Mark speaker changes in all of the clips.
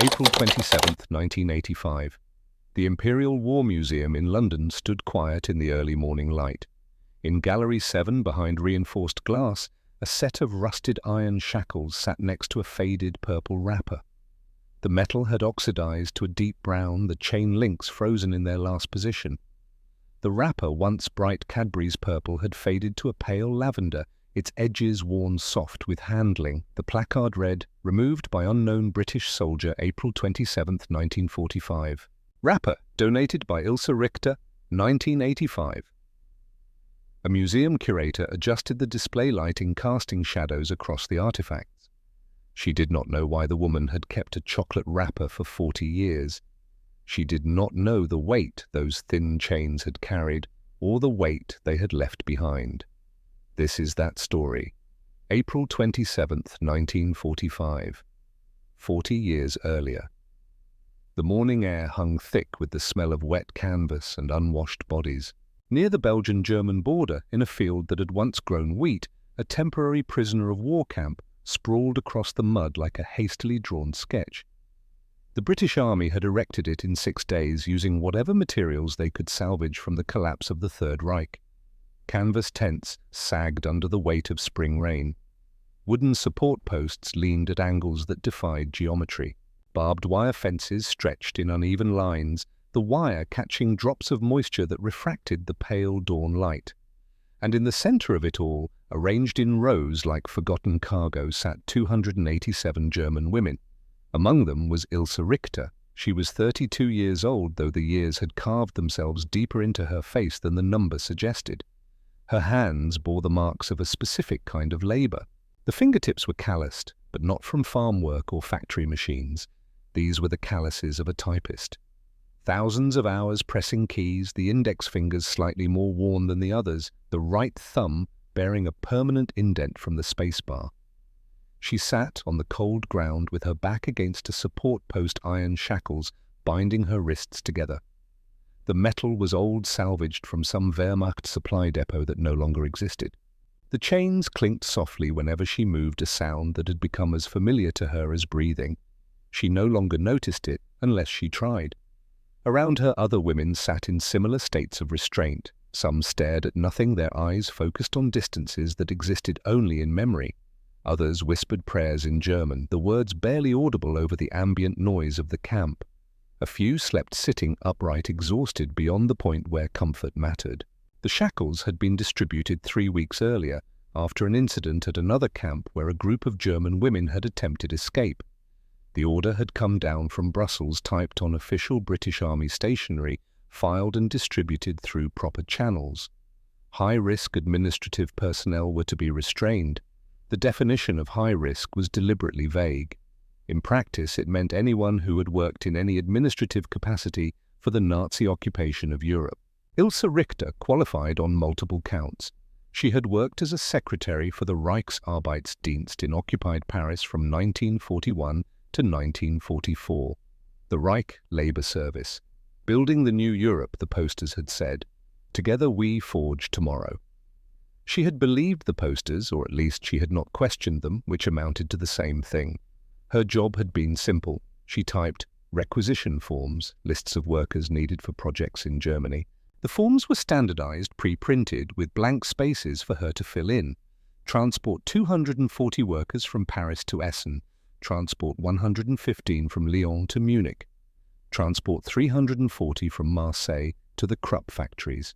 Speaker 1: April 27, 1985. The Imperial War Museum in London stood quiet in the early morning light. In Gallery 7, behind reinforced glass, a set of rusted iron shackles sat next to a faded purple wrapper. The metal had oxidized to a deep brown, the chain links frozen in their last position. The wrapper, once bright Cadbury's purple, had faded to a pale lavender, its edges worn soft with handling. The placard read, "Removed by unknown British soldier, April 27, 1945. Wrapper, donated by Ilse Richter, 1985. A museum curator adjusted the display lighting, casting shadows across the artifacts. She did not know why the woman had kept a chocolate wrapper for 40 years. She did not know the weight those thin chains had carried, or the weight they had left behind. This is that story. April 27, 1945. 40 years earlier. The morning air hung thick with the smell of wet canvas and unwashed bodies. Near the Belgian-German border, in a field that had once grown wheat, a temporary prisoner of war camp sprawled across the mud like a hastily drawn sketch. The British Army had erected it in 6 days using whatever materials they could salvage from the collapse of the Third Reich. Canvas tents sagged under the weight of spring rain. Wooden support posts leaned at angles that defied geometry. Barbed wire fences stretched in uneven lines, the wire catching drops of moisture that refracted the pale dawn light. And in the center of it all, arranged in rows like forgotten cargo, sat 287 German women. Among them was Ilse Richter. She was 32 years old, though the years had carved themselves deeper into her face than the number suggested. Her hands bore the marks of a specific kind of labor. The fingertips were calloused, but not from farm work or factory machines. These were the calluses of a typist. Thousands of hours pressing keys, the index fingers slightly more worn than the others, the right thumb bearing a permanent indent from the spacebar. She sat on the cold ground with her back against a support post, iron shackles binding her wrists together. The metal was old, salvaged from some Wehrmacht supply depot that no longer existed. The chains clinked softly whenever she moved, a sound that had become as familiar to her as breathing. She no longer noticed it unless she tried. Around her, other women sat in similar states of restraint. Some stared at nothing, their eyes focused on distances that existed only in memory. Others whispered prayers in German, the words barely audible over the ambient noise of the camp. A few slept sitting upright, exhausted beyond the point where comfort mattered. The shackles had been distributed 3 weeks earlier, after an incident at another camp where a group of German women had attempted escape. The order had come down from Brussels, typed on official British Army stationery, filed and distributed through proper channels. High-risk administrative personnel were to be restrained. The definition of high risk was deliberately vague. In practice, it meant anyone who had worked in any administrative capacity for the Nazi occupation of Europe. Ilse Richter qualified on multiple counts. She had worked as a secretary for the Reichsarbeitsdienst in occupied Paris from 1941 to 1944. The Reich Labour Service. Building the new Europe, the posters had said. Together we forge tomorrow. She had believed the posters, or at least she had not questioned them, which amounted to the same thing. Her job had been simple. She typed requisition forms, lists of workers needed for projects in Germany. The forms were standardized, pre-printed, with blank spaces for her to fill in. Transport 240 workers from Paris to Essen. Transport 115 from Lyon to Munich. Transport 340 from Marseille to the Krupp factories.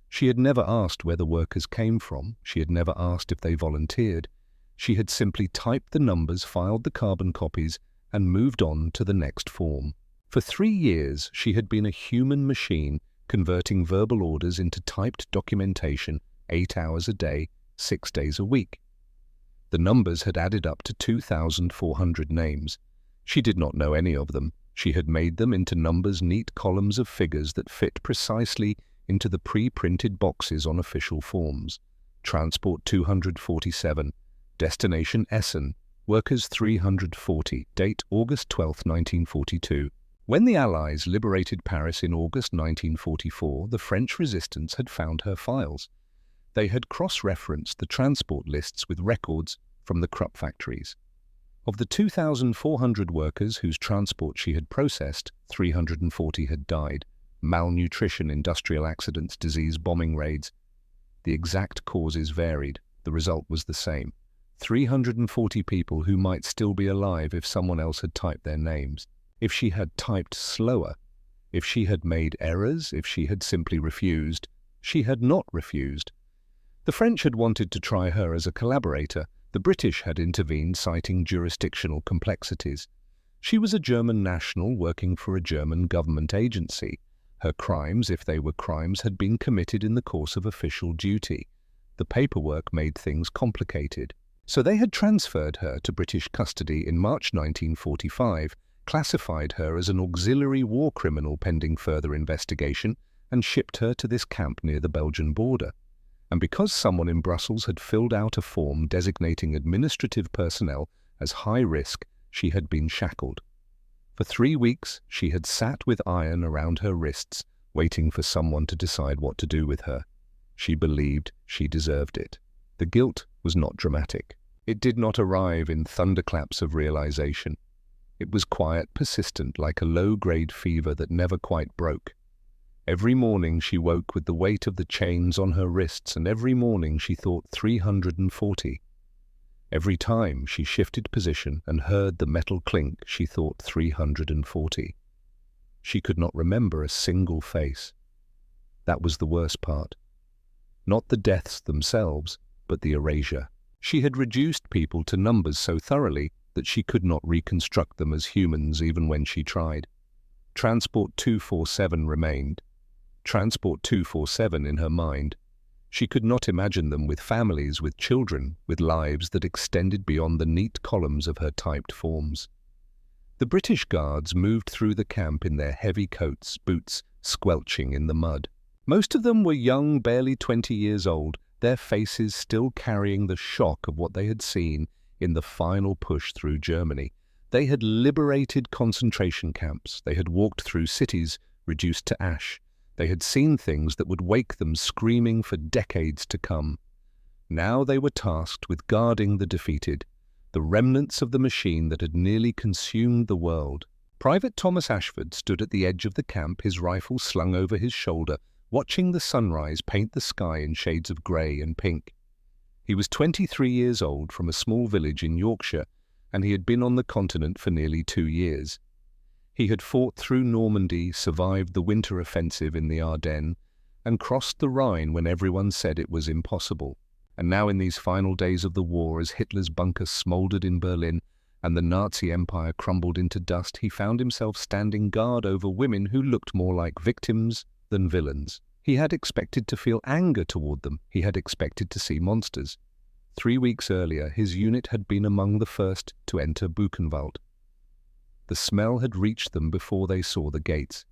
Speaker 1: She had never asked where the workers came from. She had never asked if they volunteered. She had simply typed the numbers, filed the carbon copies, and moved on to the next form. For 3 years, she had been a human machine, converting verbal orders into typed documentation, 8 hours a day, 6 days a week. The numbers had added up to 2,400 names. She did not know any of them. She had made them into numbers, neat columns of figures that fit precisely into the pre-printed boxes on official forms. Transport 247. Destination Essen. Workers 340. Date August 12, 1942. When the Allies liberated Paris in August 1944, the French resistance had found her files. They had cross-referenced the transport lists with records from the Krupp factories. Of the 2,400 workers whose transport she had processed, 340 had died. Malnutrition, industrial accidents, disease, bombing raids. The exact causes varied. The result was the same. 340 people who might still be alive if someone else had typed their names. If she had typed slower, if she had made errors, if she had simply refused. She had not refused. The French had wanted to try her as a collaborator. The British had intervened, citing jurisdictional complexities. She was a German national working for a German government agency. Her crimes, if they were crimes, had been committed in the course of official duty. The paperwork made things complicated. So they had transferred her to British custody in March 1945, classified her as an auxiliary war criminal pending further investigation, and shipped her to this camp near the Belgian border. And because someone in Brussels had filled out a form designating administrative personnel as high risk, she had been shackled. For 3 weeks, she had sat with iron around her wrists, waiting for someone to decide what to do with her. She believed she deserved it. The guilt was not dramatic. It did not arrive in thunderclaps of realization. It was quiet, persistent, like a low-grade fever that never quite broke. Every morning she woke with the weight of the chains on her wrists, and every morning she thought 340. Every time she shifted position and heard the metal clink, she thought 340. She could not remember a single face. That was the worst part. Not the deaths themselves, but the erasure. She had reduced people to numbers so thoroughly that she could not reconstruct them as humans even when she tried. Transport 247 remained. Transport 247 in her mind. She could not imagine them with families, with children, with lives that extended beyond the neat columns of her typed forms. The British guards moved through the camp in their heavy coats, boots squelching in the mud. Most of them were young, barely 20 years old, their faces still carrying the shock of what they had seen in the final push through Germany. They had liberated concentration camps. They had walked through cities reduced to ash. They had seen things that would wake them screaming for decades to come. Now they were tasked with guarding the defeated, the remnants of the machine that had nearly consumed the world. Private Thomas Ashford stood at the edge of the camp, his rifle slung over his shoulder, watching the sunrise paint the sky in shades of grey and pink. He was 23 years old, from a small village in Yorkshire, and he had been on the continent for nearly 2 years. He had fought through Normandy, survived the winter offensive in the Ardennes, and crossed the Rhine when everyone said it was impossible. And now in these final days of the war, as Hitler's bunker smouldered in Berlin and the Nazi Empire crumbled into dust, he found himself standing guard over women who looked more like victims than villains. He had expected to feel anger toward them. He had expected to see monsters. 3 weeks earlier, his unit had been among the first to enter Buchenwald. The smell had reached them before they saw the gates.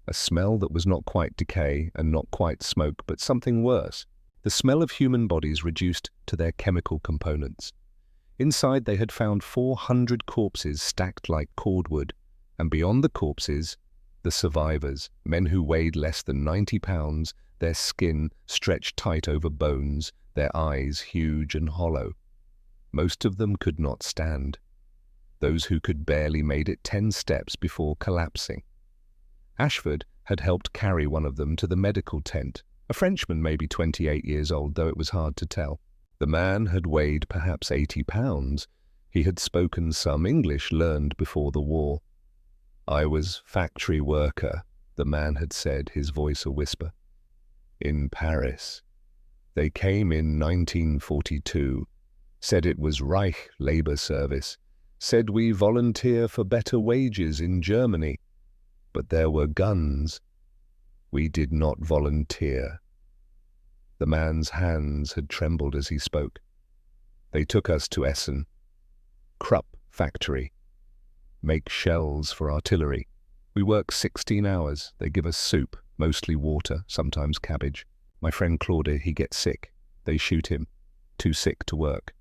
Speaker 1: A smell that was not quite decay and not quite smoke, but something worse. The smell of human bodies reduced to their chemical components. Inside they had found 400 corpses stacked like cordwood, and beyond the corpses, the survivors, men who weighed less than 90 pounds, their skin stretched tight over bones, their eyes huge and hollow. Most of them could not stand. Those who could barely made it 10 steps before collapsing. Ashford had helped carry one of them to the medical tent, a Frenchman maybe 28 years old, though it was hard to tell. The man had weighed perhaps 80 pounds. He had spoken some English learned before the war. "I was factory worker," the man had said, his voice a whisper. "In Paris. They came in 1942. Said it was Reich labor service. Said we volunteer for better wages in Germany. But there were guns. We did not volunteer." The man's hands had trembled as he spoke. "They took us to Essen. Krupp factory. Make shells for artillery. We work 16 hours. They give us soup, mostly water, sometimes cabbage. My friend Claude, he gets sick. They shoot him. Too sick to work."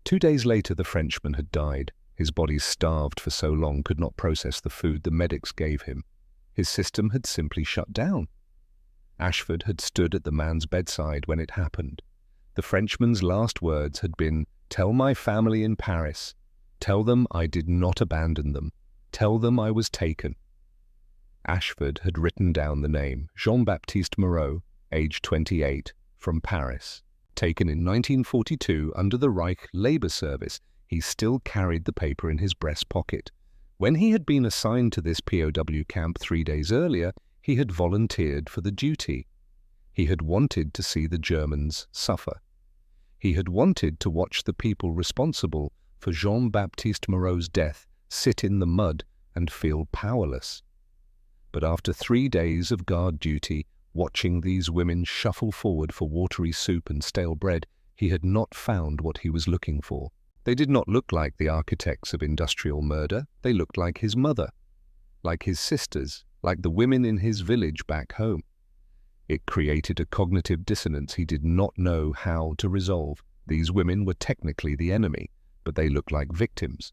Speaker 1: 2 days later, the Frenchman had died. His body, starved for so long, could not process the food the medics gave him. His system had simply shut down. Ashford had stood at the man's bedside when it happened. The Frenchman's last words had been, "Tell my family in Paris Tell them I did not abandon them. Tell them I was taken." Ashford had written down the name, Jean-Baptiste Moreau, age 28, from Paris. Taken in 1942 under the Reich Labour Service, he still carried the paper in his breast pocket. When he had been assigned to this POW camp 3 days earlier, he had volunteered for the duty. He had wanted to see the Germans suffer. He had wanted to watch the people responsible for Jean-Baptiste Moreau's death sit in the mud and feel powerless. But after 3 days of guard duty, watching these women shuffle forward for watery soup and stale bread, he had not found what he was looking for. They did not look like the architects of industrial murder. They looked like his mother, like his sisters, like the women in his village back home. It created a cognitive dissonance he did not know how to resolve. These women were technically the enemy, but they looked like victims.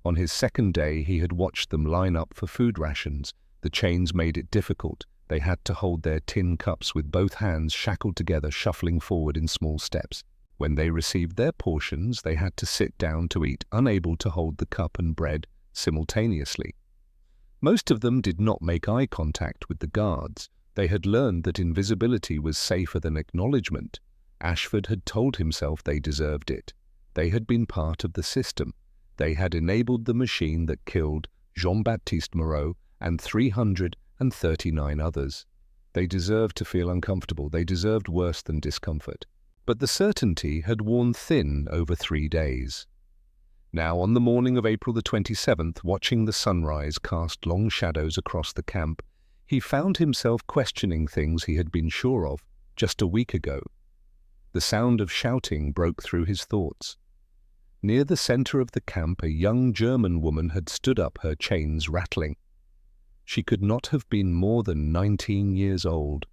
Speaker 1: On his second day, he had watched them line up for food rations. The chains made it difficult. They had to hold their tin cups with both hands shackled together, shuffling forward in small steps. When they received their portions, they had to sit down to eat, unable to hold the cup and bread simultaneously. Most of them did not make eye contact with the guards. They had learned that invisibility was safer than acknowledgement. Ashford had told himself they deserved it. They had been part of the system. They had enabled the machine that killed Jean-Baptiste Moreau and 339 others. They deserved to feel uncomfortable. They deserved worse than discomfort. But the certainty had worn thin over 3 days. Now, on the morning of April the 27th, watching the sunrise cast long shadows across the camp, he found himself questioning things he had been sure of just a week ago. The sound of shouting broke through his thoughts. Near the center of the camp, a young German woman had stood up, her chains rattling. She could not have been more than 19 years old.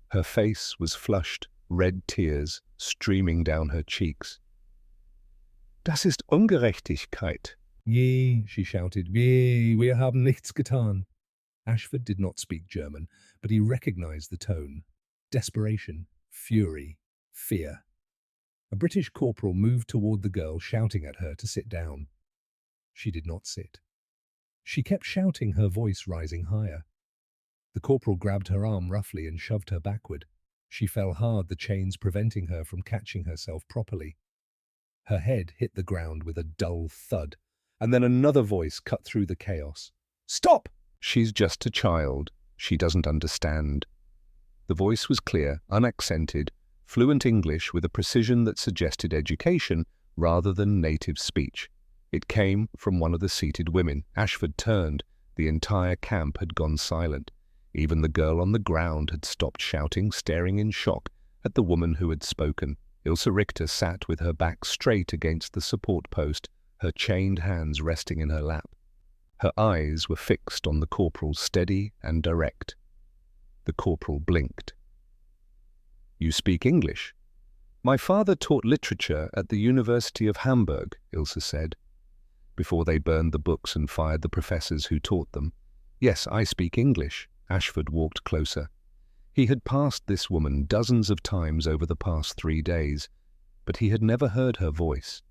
Speaker 1: Her face was flushed, red tears streaming down her cheeks. "Das ist Ungerechtigkeit." "Je," she shouted. "Je, wir haben nichts getan." Ashford did not speak German, but he recognized the tone. Desperation, fury, fear. A British corporal moved toward the girl, shouting at her to sit down. She did not sit. She kept shouting, her voice rising higher. The corporal grabbed her arm roughly and shoved her backward. She fell hard, the chains preventing her from catching herself properly. Her head hit the ground with a dull thud, and then another voice cut through the chaos. "Stop! She's just a child. She doesn't understand." The voice was clear, unaccented, fluent English with a precision that suggested education rather than native speech. It came from one of the seated women. Ashford turned. The entire camp had gone silent. Even the girl on the ground had stopped shouting, staring in shock at the woman who had spoken. Ilse Richter sat with her back straight against the support post, her chained hands resting in her lap. Her eyes were fixed on the corporal, steady and direct. The corporal blinked. "You speak English?" "My father taught literature at the University of Hamburg," Ilse said, "before they burned the books and fired the professors who taught them. Yes, I speak English." Ashford walked closer. He had passed this woman dozens of times over the past 3 days, but he had never heard her voice.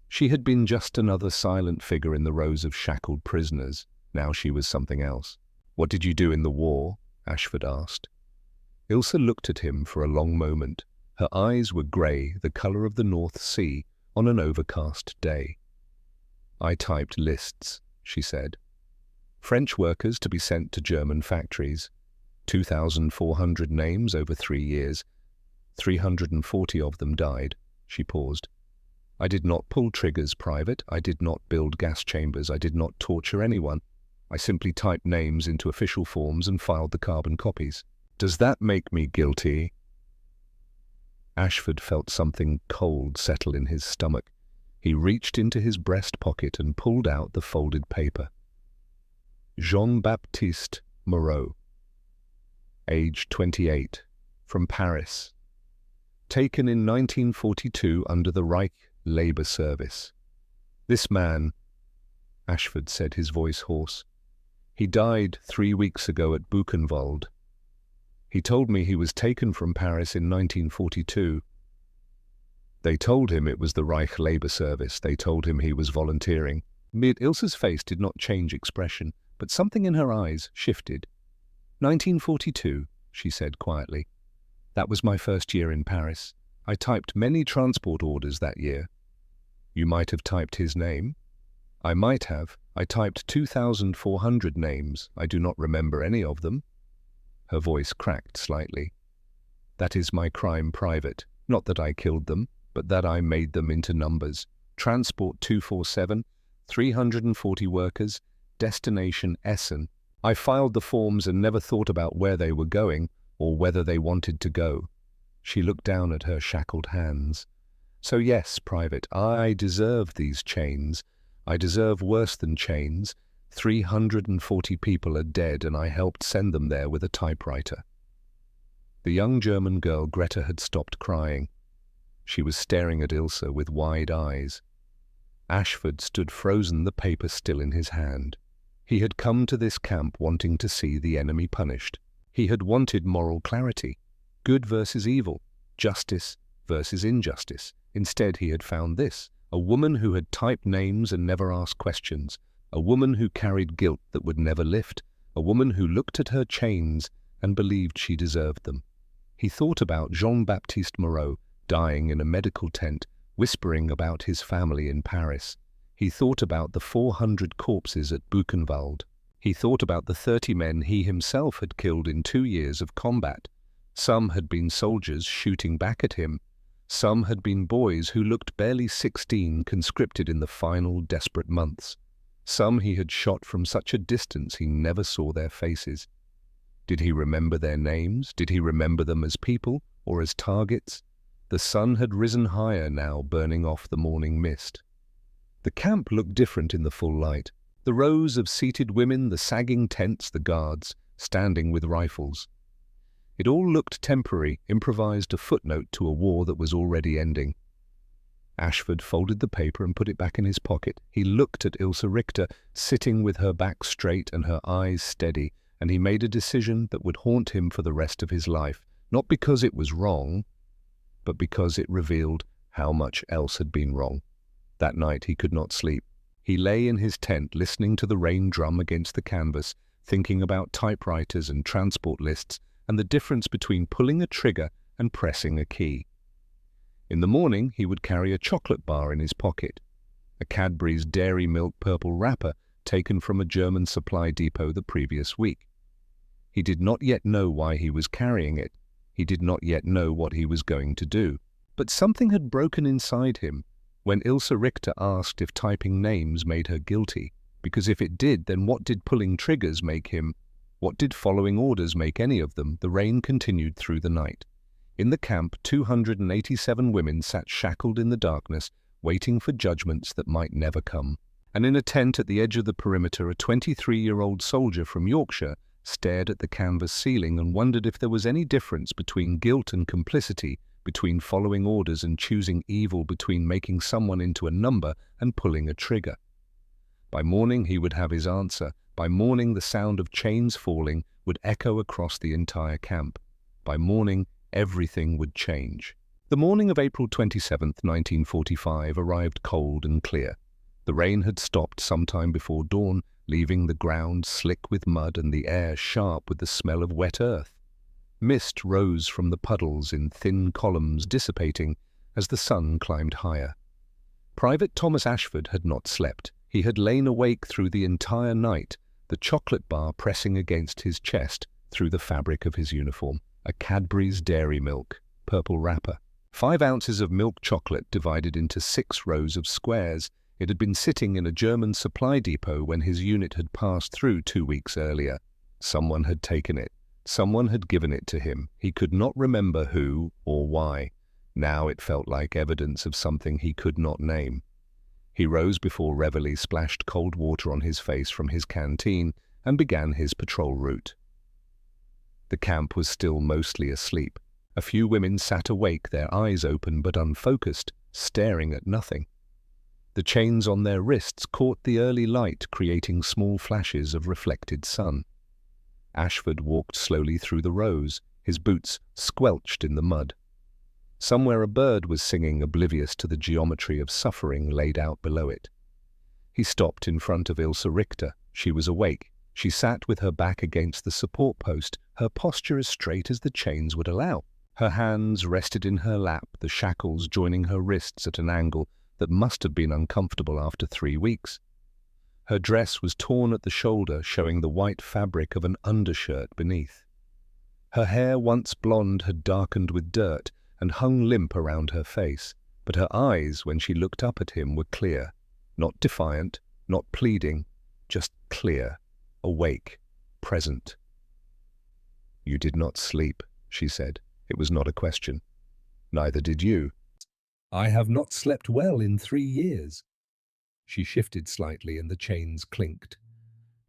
Speaker 1: She had been just another silent figure in the rows of shackled prisoners. Now she was something else. "What did you do in the war?" Ashford asked. Ilse looked at him for a long moment. Her eyes were grey, the colour of the North Sea on an overcast day. "I typed lists," she said. "French workers to be sent to German factories. 2,400 names over 3 years. 340 of them died." She paused. "I did not pull triggers, Private. I did not build gas chambers. I did not torture anyone. I simply typed names into official forms and filed the carbon copies. Does that make me guilty?" Ashford felt something cold settle in his stomach. He reached into his breast pocket and pulled out the folded paper. Jean-Baptiste Moreau, age 28, from Paris. Taken in 1942 under the Reich Labour Service. "This man," Ashford said, his voice hoarse, "he died 3 weeks ago at Buchenwald. He told me he was taken from Paris in 1942. They told him it was the Reich Labor Service. They told him he was volunteering. Ilse's face did not change expression, but something in her eyes shifted. 1942, she said quietly. That was my first year in Paris. I typed many transport orders that year. You might have typed his name. I might have. I typed 2,400 names. I do not remember any of them. Her voice cracked slightly. That is my crime, Private. Not that I killed them, but that I made them into numbers. Transport 247, 340 workers, destination Essen. I filed the forms and never thought about where they were going or whether they wanted to go. She looked down at her shackled hands. So yes, Private, I deserve these chains. I deserve worse than chains. 340 people are dead and I helped send them there with a typewriter. The young German girl Greta had stopped crying. She was staring at Ilse with wide eyes. Ashford stood frozen, the paper still in his hand. He had come to this camp wanting to see the enemy punished. He had wanted moral clarity, good versus evil, justice versus injustice. Instead, he had found this, a woman who had typed names and never asked questions, a woman who carried guilt that would never lift, a woman who looked at her chains and believed she deserved them. He thought about Jean-Baptiste Moreau dying in a medical tent, whispering about his family in Paris. He thought about the 400 corpses at Buchenwald. He thought about the 30 men he himself had killed in 2 years of combat. Some had been soldiers shooting back at him. Some had been boys who looked barely 16, conscripted in the final desperate months. Some he had shot from such a distance he never saw their faces. Did he remember their names? Did he remember them as people or as targets? The sun had risen higher now, burning off the morning mist. The camp looked different in the full light. The rows of seated women, the sagging tents, the guards, standing with rifles. It all looked temporary, improvised, a footnote to a war that was already ending. Ashford folded the paper and put it back in his pocket. He looked at Ilse Richter, sitting with her back straight and her eyes steady, and he made a decision that would haunt him for the rest of his life, not because it was wrong, but because it revealed how much else had been wrong. That night he could not sleep. He lay in his tent, listening to the rain drum against the canvas, thinking about typewriters and transport lists, and the difference between pulling a trigger and pressing a key. In the morning, he would carry a chocolate bar in his pocket, a Cadbury's dairy milk purple wrapper taken from a German supply depot the previous week. He did not yet know why he was carrying it. He did not yet know what he was going to do. But something had broken inside him when Ilse Richter asked if typing names made her guilty, because if it did, then what did pulling triggers make him? What did following orders make any of them? The rain continued through the night. In the camp, 287 women sat shackled in the darkness, waiting for judgments that might never come. And in a tent at the edge of the perimeter, a 23-year-old soldier from Yorkshire stared at the canvas ceiling and wondered if there was any difference between guilt and complicity, between following orders and choosing evil, between making someone into a number and pulling a trigger. By morning he would have his answer. By morning the sound of chains falling would echo across the entire camp. By morning everything would change. The morning of April 27, 1945 arrived cold and clear. The rain had stopped sometime before dawn, leaving the ground slick with mud and the air sharp with the smell of wet earth. Mist rose from the puddles in thin columns, dissipating as the sun climbed higher. Private Thomas Ashford had not slept. He had lain awake through the entire night, the chocolate bar pressing against his chest through the fabric of his uniform. A Cadbury's dairy milk, purple wrapper. 5 ounces of milk chocolate divided into 6 rows of squares. It had been sitting in a German supply depot when his unit had passed through 2 weeks earlier. Someone had taken it. Someone had given it to him. He could not remember who or why. Now it felt like evidence of something he could not name. He rose before Reveille splashed cold water on his face from his canteen and began his patrol route. The camp was still mostly asleep. A few women sat awake, their eyes open but unfocused, staring at nothing. The chains on their wrists caught the early light, creating small flashes of reflected sun. Ashford walked slowly through the rows, his boots squelched in the mud. Somewhere a bird was singing, oblivious to the geometry of suffering laid out below it. He stopped in front of Ilse Richter. She was awake. She sat with her back against the support post, her posture as straight as the chains would allow. Her hands rested in her lap, the shackles joining her wrists at an angle that must have been uncomfortable after 3 weeks. Her dress was torn at the shoulder, showing the white fabric of an undershirt beneath. Her hair, once blonde, had darkened with dirt and hung limp around her face, but her eyes, when she looked up at him, were clear, not defiant, not pleading, just clear, awake, present. "You did not sleep," she said. It was not a question. "Neither did you." "I have not slept well in 3 years. She shifted slightly and the chains clinked.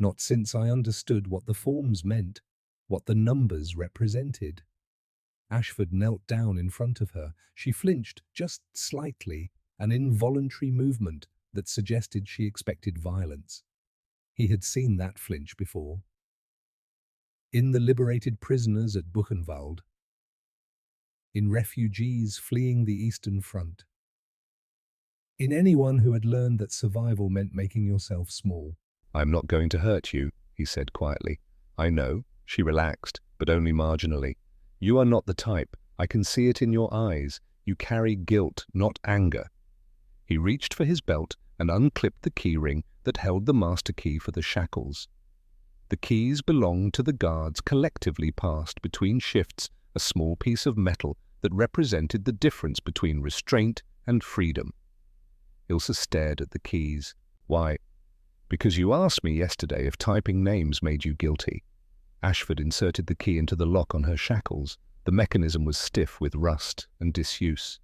Speaker 1: "Not since I understood what the forms meant, what the numbers represented." Ashford knelt down in front of her. She flinched just slightly, an involuntary movement that suggested she expected violence. He had seen that flinch before. In the liberated prisoners at Buchenwald, in refugees fleeing the Eastern Front, in anyone who had learned that survival meant making yourself small. "I'm not going to hurt you," he said quietly. "I know." She relaxed, but only marginally. "You are not the type. I can see it in your eyes. You carry guilt, not anger." He reached for his belt and unclipped the keyring that held the master key for the shackles. The keys belonged to the guards, collectively passed between shifts, a small piece of metal that represented the difference between restraint and freedom. Ilse stared at the keys. "Why?" "Because you asked me yesterday if typing names made you guilty." Ashford inserted the key into the lock on her shackles. The mechanism was stiff with rust and disuse.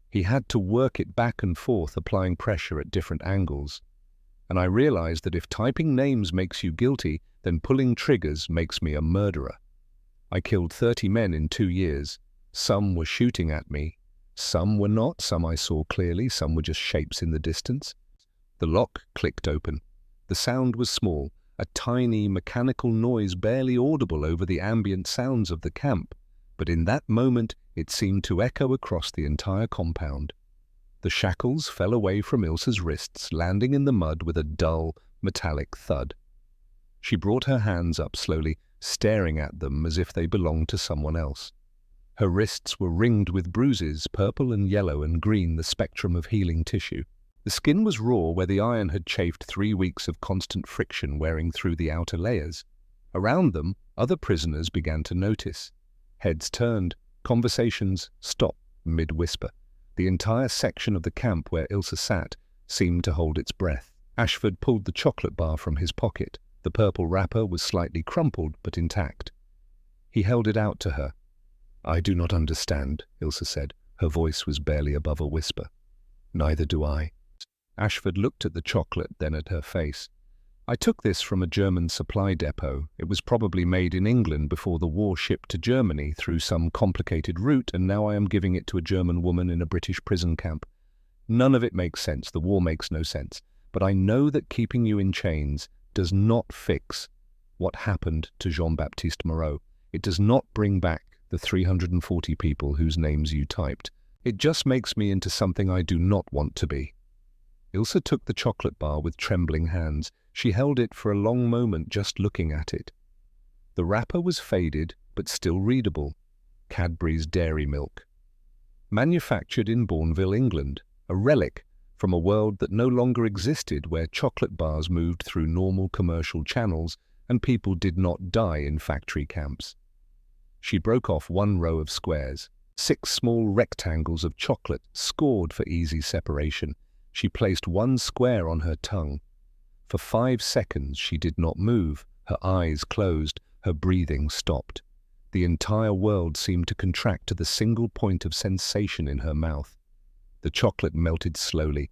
Speaker 1: He had to work it back and forth, applying pressure at different angles. "And I realized that if typing names makes you guilty, then pulling triggers makes me a murderer. I killed 30 men in 2 years. Some were shooting at me. Some were not, some I saw clearly, some were just shapes in the distance." The lock clicked open. The sound was small, a tiny mechanical noise barely audible over the ambient sounds of the camp, but in that moment it seemed to echo across the entire compound. The shackles fell away from Ilse's wrists, landing in the mud with a dull, metallic thud. She brought her hands up slowly, staring at them as if they belonged to someone else. Her wrists were ringed with bruises, purple and yellow and green, the spectrum of healing tissue. The skin was raw where the iron had chafed 3 weeks of constant friction wearing through the outer layers. Around them, other prisoners began to notice. Heads turned, conversations stopped mid-whisper. The entire section of the camp where Ilse sat seemed to hold its breath. Ashford pulled the chocolate bar from his pocket. The purple wrapper was slightly crumpled but intact. He held it out to her. "I do not understand," Ilse said. Her voice was barely above a whisper. "Neither do I." Ashford looked at the chocolate, then at her face. "I took this from a German supply depot. It was probably made in England before the war, shipped to Germany through some complicated route, and now I am giving it to a German woman in a British prison camp. None of it makes sense. The war makes no sense. But I know that keeping you in chains does not fix what happened to Jean-Baptiste Moreau. It does not bring back the 340 people whose names you typed. It just makes me into something I do not want to be." Ilse took the chocolate bar with trembling hands. She held it for a long moment, just looking at it. The wrapper was faded, but still readable. Cadbury's dairy milk. Manufactured in Bourneville, England, a relic from a world that no longer existed, where chocolate bars moved through normal commercial channels and people did not die in factory camps. She broke off one row of squares, 6 small rectangles of chocolate scored for easy separation. She placed one square on her tongue. For 5 seconds she did not move, her eyes closed, her breathing stopped. The entire world seemed to contract to the single point of sensation in her mouth. The chocolate melted slowly.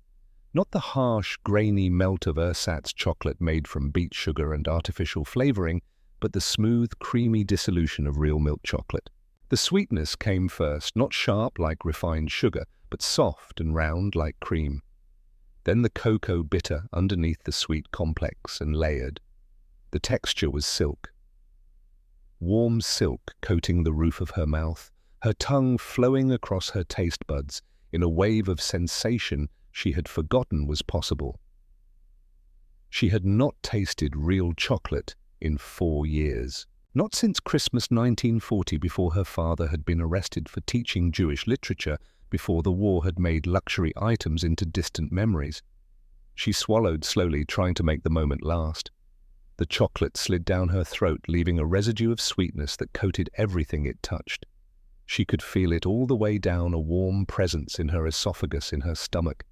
Speaker 1: Not the harsh, grainy melt of ersatz chocolate made from beet sugar and artificial flavoring, but the smooth, creamy dissolution of real milk chocolate. The sweetness came first, not sharp like refined sugar, but soft and round like cream. Then the cocoa bitter underneath the sweet complex and layered. The texture was silk. Warm silk coating the roof of her mouth. her tongue flowing across her taste buds in a wave of sensation she had forgotten was possible. She had not tasted real chocolate in 4 years. Not since Christmas 1940, before her father had been arrested for teaching Jewish literature, before the war had made luxury items into distant memories. She swallowed slowly, trying to make the moment last. The chocolate slid down her throat, leaving a residue of sweetness that coated everything it touched. She could feel it all the way down, a warm presence in her esophagus, in her stomach.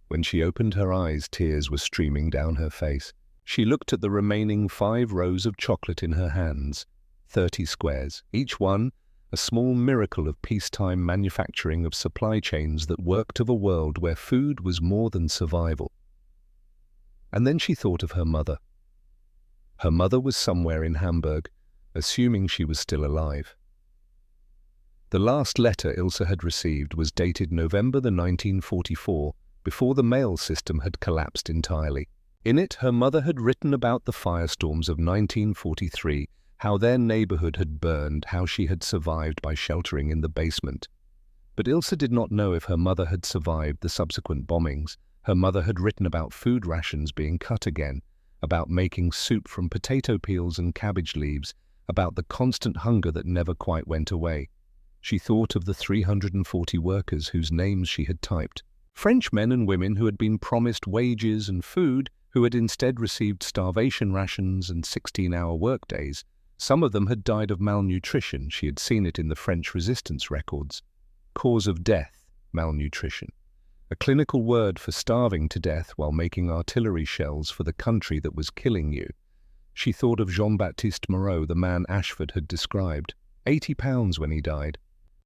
Speaker 1: When she opened her eyes, tears were streaming down her face. She looked at the remaining 5 rows of chocolate in her hands, 30 squares, each one a small miracle of peacetime manufacturing of supply chains that worked of a world where food was more than survival. And then she thought of her mother. Her mother was somewhere in Hamburg, assuming she was still alive. The last letter Ilse had received was dated November 1944, before the mail system had collapsed entirely. In it, her mother had written about the firestorms of 1943, how their neighborhood had burned, how she had survived by sheltering in the basement. But Ilse did not know if her mother had survived the subsequent bombings. Her mother had written about food rations being cut again, about making soup from potato peels and cabbage leaves, about the constant hunger that never quite went away. She thought of the 340 workers whose names she had typed. French men and women who had been promised wages and food, who had instead received starvation rations and 16-hour workdays. Some of them had died of malnutrition. She had seen it in the French resistance records. Cause of death, malnutrition. A clinical word for starving to death while making artillery shells for the country that was killing you. She thought of Jean-Baptiste Moreau, the man Ashford had described. 80 pounds when he died.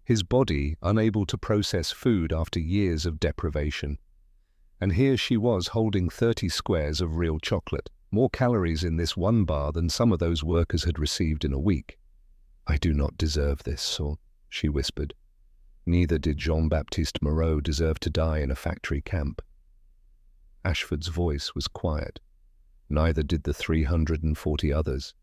Speaker 1: His body unable to process food after years of deprivation. And here she was holding 30 squares of real chocolate, more calories in this one bar than some of those workers had received in a week. "I do not deserve this," she whispered. Neither did Jean-Baptiste Moreau deserve to die in a factory camp. Ashford's voice was quiet. Neither did the 340 others.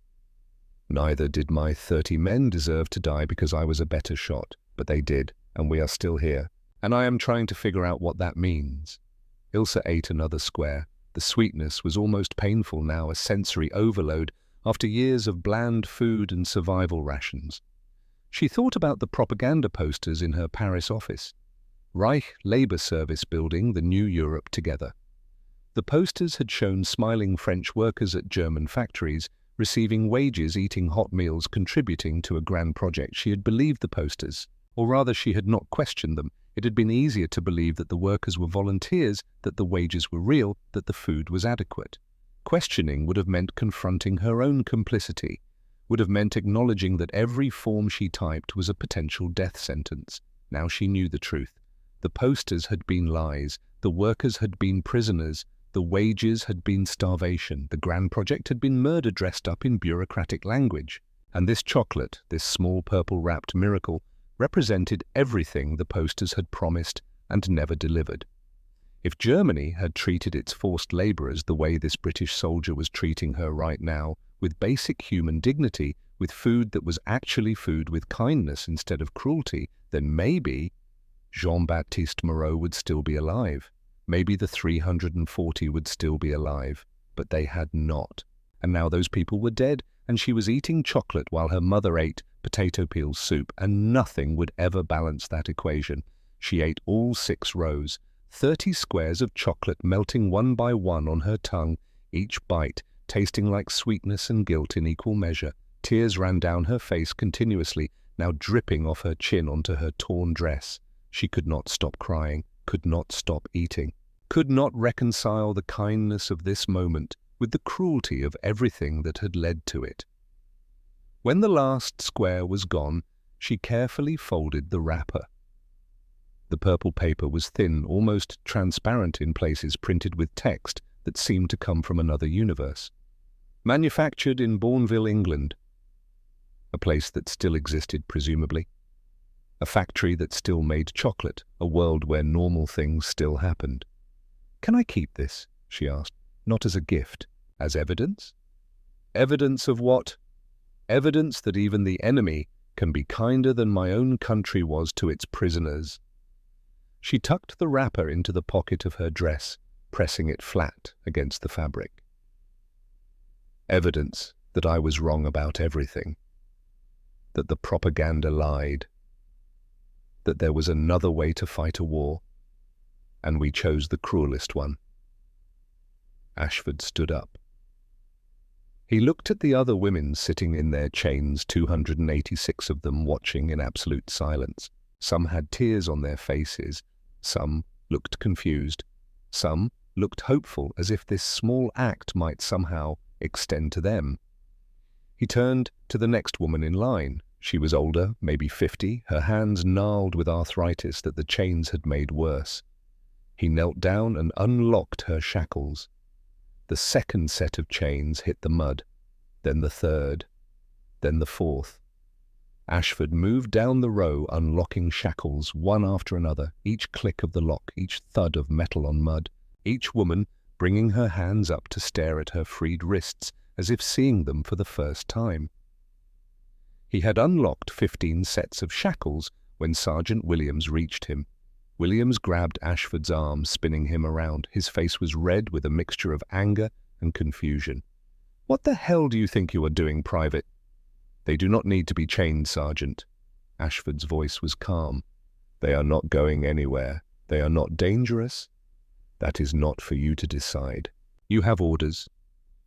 Speaker 1: Neither did my 30 men deserve to die because I was a better shot. But they did, and we are still here. And I am trying to figure out what that means. Ilse ate another square. The sweetness was almost painful now, a sensory overload after years of bland food and survival rations. She thought about the propaganda posters in her Paris office. Reich Labour Service building the new Europe together. The posters had shown smiling French workers at German factories, receiving wages, eating hot meals, contributing to a grand project. She had believed the posters. Or rather, she had not questioned them. It had been easier to believe that the workers were volunteers, that the wages were real, that the food was adequate. Questioning would have meant confronting her own complicity, would have meant acknowledging that every form she typed was a potential death sentence. Now she knew the truth. The posters had been lies, the workers had been prisoners, the wages had been starvation, the grand project had been murder dressed up in bureaucratic language. And this chocolate, this small purple-wrapped miracle, represented everything the posters had promised and never delivered. If Germany had treated its forced labourers the way this British soldier was treating her right now, with basic human dignity, with food that was actually food, with kindness instead of cruelty, then maybe Jean-Baptiste Moreau would still be alive. Maybe the 340 would still be alive, but they had not. And now those people were dead, and she was eating chocolate while her mother ate potato peel soup, and nothing would ever balance that equation. She ate all 6 rows, 30 squares of chocolate melting one by one on her tongue, each bite tasting like sweetness and guilt in equal measure. Tears ran down her face continuously, now dripping off her chin onto her torn dress. She could not stop crying, could not stop eating, could not reconcile the kindness of this moment with the cruelty of everything that had led to it. When the last square was gone, she carefully folded the wrapper. The purple paper was thin, almost transparent in places, printed with text that seemed to come from another universe. Manufactured in Bourneville, England. A place that still existed, presumably. A factory that still made chocolate, a world where normal things still happened. "Can I keep this?" she asked. "Not as a gift, as evidence?" "Evidence of what?" "Evidence that even the enemy can be kinder than my own country was to its prisoners." She tucked the wrapper into the pocket of her dress, pressing it flat against the fabric. Evidence that I was wrong about everything, that the propaganda lied, that there was another way to fight a war, and we chose the cruelest one. Ashford stood up. He looked at the other women sitting in their chains, 286 of them watching in absolute silence. Some had tears on their faces, some looked confused, some looked hopeful, as if this small act might somehow extend to them. He turned to the next woman in line. She was older, maybe 50, her hands gnarled with arthritis that the chains had made worse. He knelt down and unlocked her shackles. The second set of chains hit the mud, then the third, then the fourth. Ashford moved down the row, unlocking shackles one after another, each click of the lock, each thud of metal on mud, each woman bringing her hands up to stare at her freed wrists as if seeing them for the first time. He had unlocked 15 sets of shackles when Sergeant Williams reached him. Williams grabbed Ashford's arm, spinning him around. His face was red with a mixture of anger and confusion. "What the hell do you think you are doing, Private?" "They do not need to be chained, Sergeant." Ashford's voice was calm. "They are not going anywhere. They are not dangerous. That is not for you to decide. You have orders.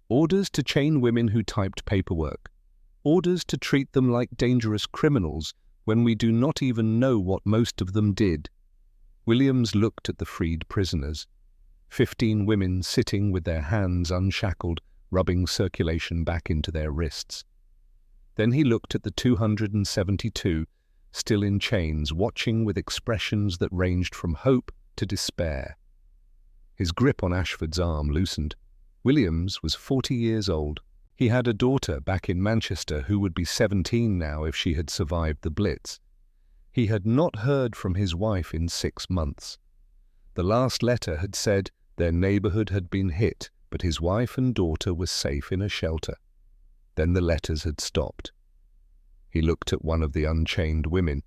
Speaker 1: Orders to chain women who typed paperwork. Orders to treat them like dangerous criminals when we do not even know what most of them did." Williams looked at the freed prisoners. 15 women sitting with their hands unshackled, rubbing circulation back into their wrists. Then he looked at the 272, still in chains, watching with expressions that ranged from hope to despair. His grip on Ashford's arm loosened. Williams was 40 years old. He had a daughter back in Manchester who would be 17 now if she had survived the Blitz. He had not heard from his wife in 6 months. The last letter had said their neighborhood had been hit, but his wife and daughter were safe in a shelter. Then the letters had stopped. He looked at one of the unchained women.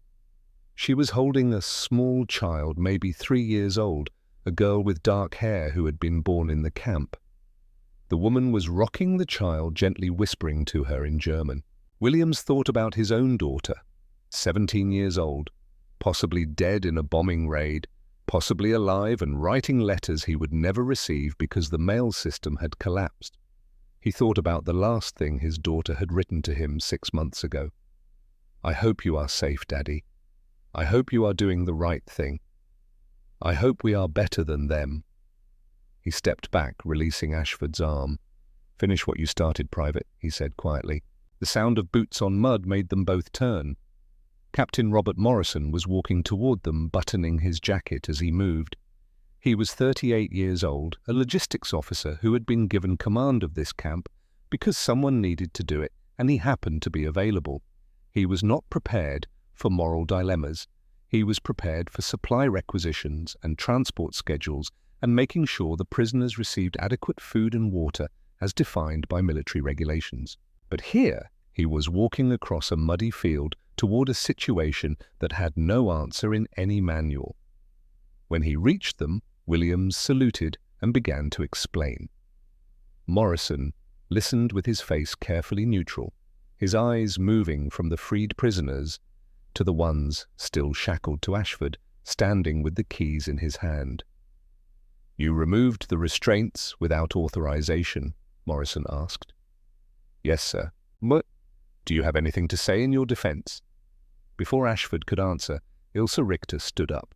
Speaker 1: She was holding a small child, maybe 3 years old, a girl with dark hair who had been born in the camp. The woman was rocking the child, gently whispering to her in German. Williams thought about his own daughter, 17 years old, possibly dead in a bombing raid, possibly alive and writing letters he would never receive because the mail system had collapsed. He thought about the last thing his daughter had written to him 6 months ago. "I hope you are safe, Daddy. I hope you are doing the right thing. I hope we are better than them." He stepped back, releasing Ashford's arm. "Finish what you started, Private," he said quietly. The sound of boots on mud made them both turn. Captain Robert Morrison was walking toward them, buttoning his jacket as he moved. He was 38 years old, a logistics officer who had been given command of this camp because someone needed to do it, and he happened to be available. He was not prepared for moral dilemmas. He was prepared for supply requisitions and transport schedules and making sure the prisoners received adequate food and water as defined by military regulations. But here he was walking across a muddy field toward a situation that had no answer in any manual. When he reached them, Williams saluted and began to explain. Morrison listened with his face carefully neutral, his eyes moving from the freed prisoners to the ones still shackled to Ashford, standing with the keys in his hand. "You removed the restraints without authorization?" Morrison asked. "Yes, sir." "But do you have anything to say in your defense?" Before Ashford could answer, Ilse Richter stood up.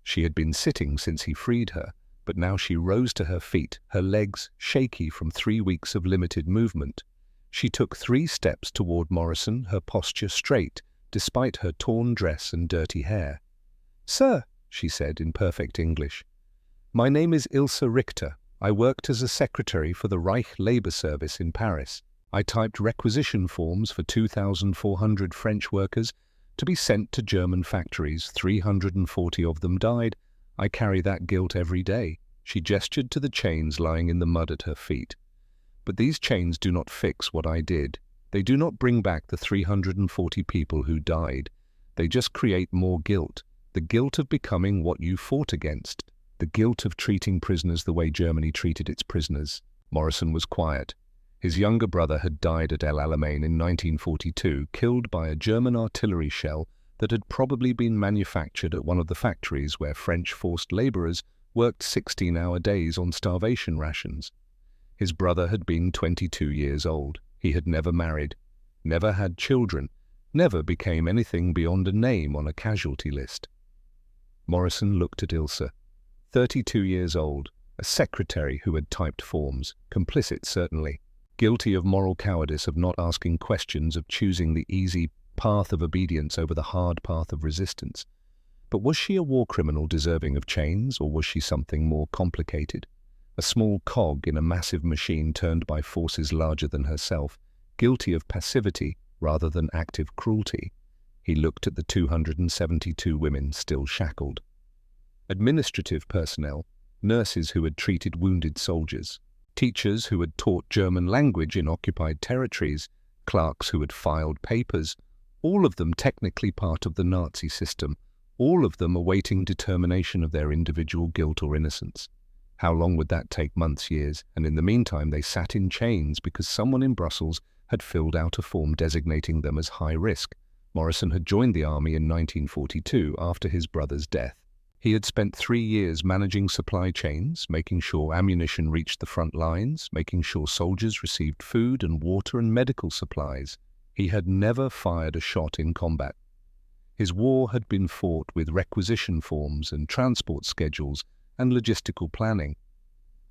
Speaker 1: She had been sitting since he freed her, but now she rose to her feet, her legs shaky from 3 weeks of limited movement. She took 3 steps toward Morrison, her posture straight, despite her torn dress and dirty hair. "Sir," she said in perfect English, "my name is Ilse Richter. I worked as a secretary for the Reich Labor Service in Paris. I typed requisition forms for 2,400 French workers to be sent to German factories. 340 of them died. I carry that guilt every day." She gestured to the chains lying in the mud at her feet. "But these chains do not fix what I did. They do not bring back the 340 people who died. They just create more guilt. The guilt of becoming what you fought against. The guilt of treating prisoners the way Germany treated its prisoners. Morrison was quiet. His younger brother had died at El Alamein in 1942, killed by a German artillery shell that had probably been manufactured at one of the factories where French forced laborers worked 16-hour days on starvation rations. His brother had been 22 years old. He had never married, never had children, never became anything beyond a name on a casualty list. Morrison looked at Ilse, 32 years old, a secretary who had typed forms, complicit certainly, guilty of moral cowardice, of not asking questions, of choosing the easy path of obedience over the hard path of resistance. But was she a war criminal deserving of chains, or was she something more complicated? A small cog in a massive machine turned by forces larger than herself, guilty of passivity rather than active cruelty. He looked at the 272 women still shackled. Administrative personnel, nurses who had treated wounded soldiers, teachers who had taught German language in occupied territories, clerks who had filed papers, all of them technically part of the Nazi system, all of them awaiting determination of their individual guilt or innocence. How long would that take? Months, years, and in the meantime they sat in chains because someone in Brussels had filled out a form designating them as high risk. Morrison had joined the army in 1942 after his brother's death. He had spent 3 years managing supply chains, making sure ammunition reached the front lines, making sure soldiers received food and water and medical supplies. He had never fired a shot in combat. His war had been fought with requisition forms and transport schedules and logistical planning.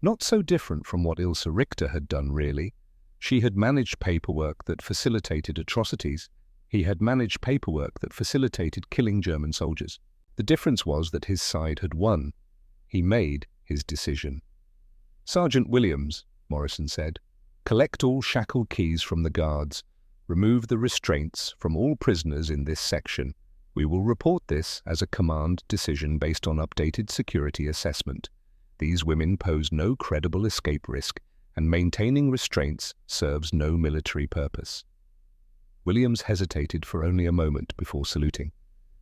Speaker 1: Not so different from what Ilse Richter had done, really. She had managed paperwork that facilitated atrocities. He had managed paperwork that facilitated killing German soldiers. The difference was that his side had won. He made his decision. "Sergeant Williams," Morrison said, "collect all shackled keys from the guards. Remove the restraints from all prisoners in this section. We will report this as a command decision based on updated security assessment. These women pose no credible escape risk, and maintaining restraints serves no military purpose." Williams hesitated for only a moment before saluting.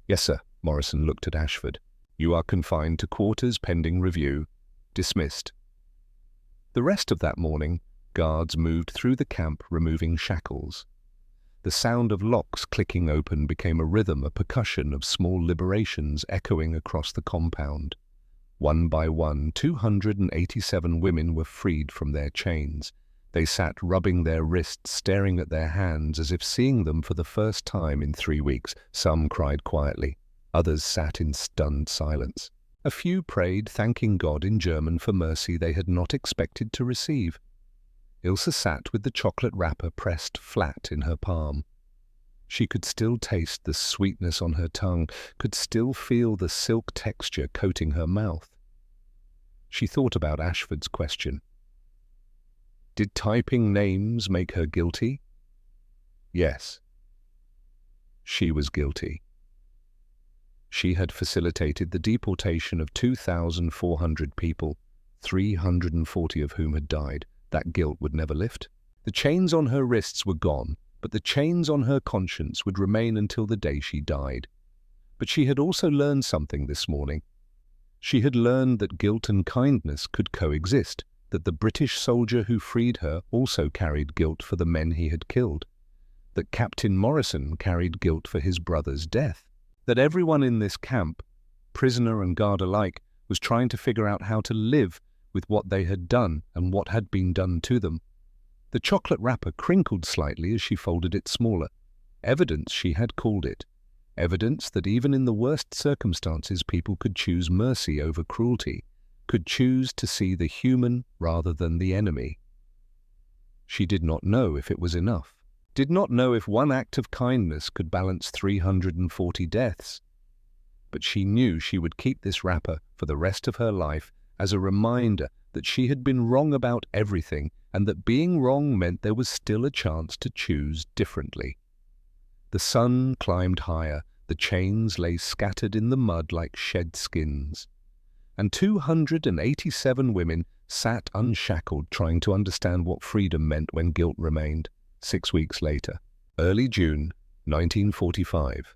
Speaker 1: "Yes, sir." Morrison looked at Ashford. "You are confined to quarters pending review. Dismissed." The rest of that morning, guards moved through the camp removing shackles. The sound of locks clicking open became a rhythm, a percussion of small liberations echoing across the compound. One by one, 287 women were freed from their chains. They sat rubbing their wrists, staring at their hands as if seeing them for the first time in 3 weeks. Some cried quietly. Others sat in stunned silence. A few prayed, thanking God in German for mercy they had not expected to receive. Ilse sat with the chocolate wrapper pressed flat in her palm. She could still taste the sweetness on her tongue, could still feel the silk texture coating her mouth. She thought about Ashford's question. Did typing names make her guilty? Yes. She was guilty. She had facilitated the deportation of 2,400 people, 340 of whom had died. That guilt would never lift. The chains on her wrists were gone, but the chains on her conscience would remain until the day she died. But she had also learned something this morning. She had learned that guilt and kindness could coexist, that the British soldier who freed her also carried guilt for the men he had killed, that Captain Morrison carried guilt for his brother's death, that everyone in this camp, prisoner and guard alike, was trying to figure out how to live with what they had done and what had been done to them. The chocolate wrapper crinkled slightly as she folded it smaller. Evidence, she had called it. Evidence that even in the worst circumstances people could choose mercy over cruelty, could choose to see the human rather than the enemy. She did not know if it was enough, did not know if one act of kindness could balance 340 deaths. But she knew she would keep this wrapper for the rest of her life as a reminder that she had been wrong about everything and that being wrong meant there was still a chance to choose differently. The sun climbed higher, the chains lay scattered in the mud like shed skins, and 287 women sat unshackled trying to understand what freedom meant when guilt remained. 6 weeks later. Early June 1945.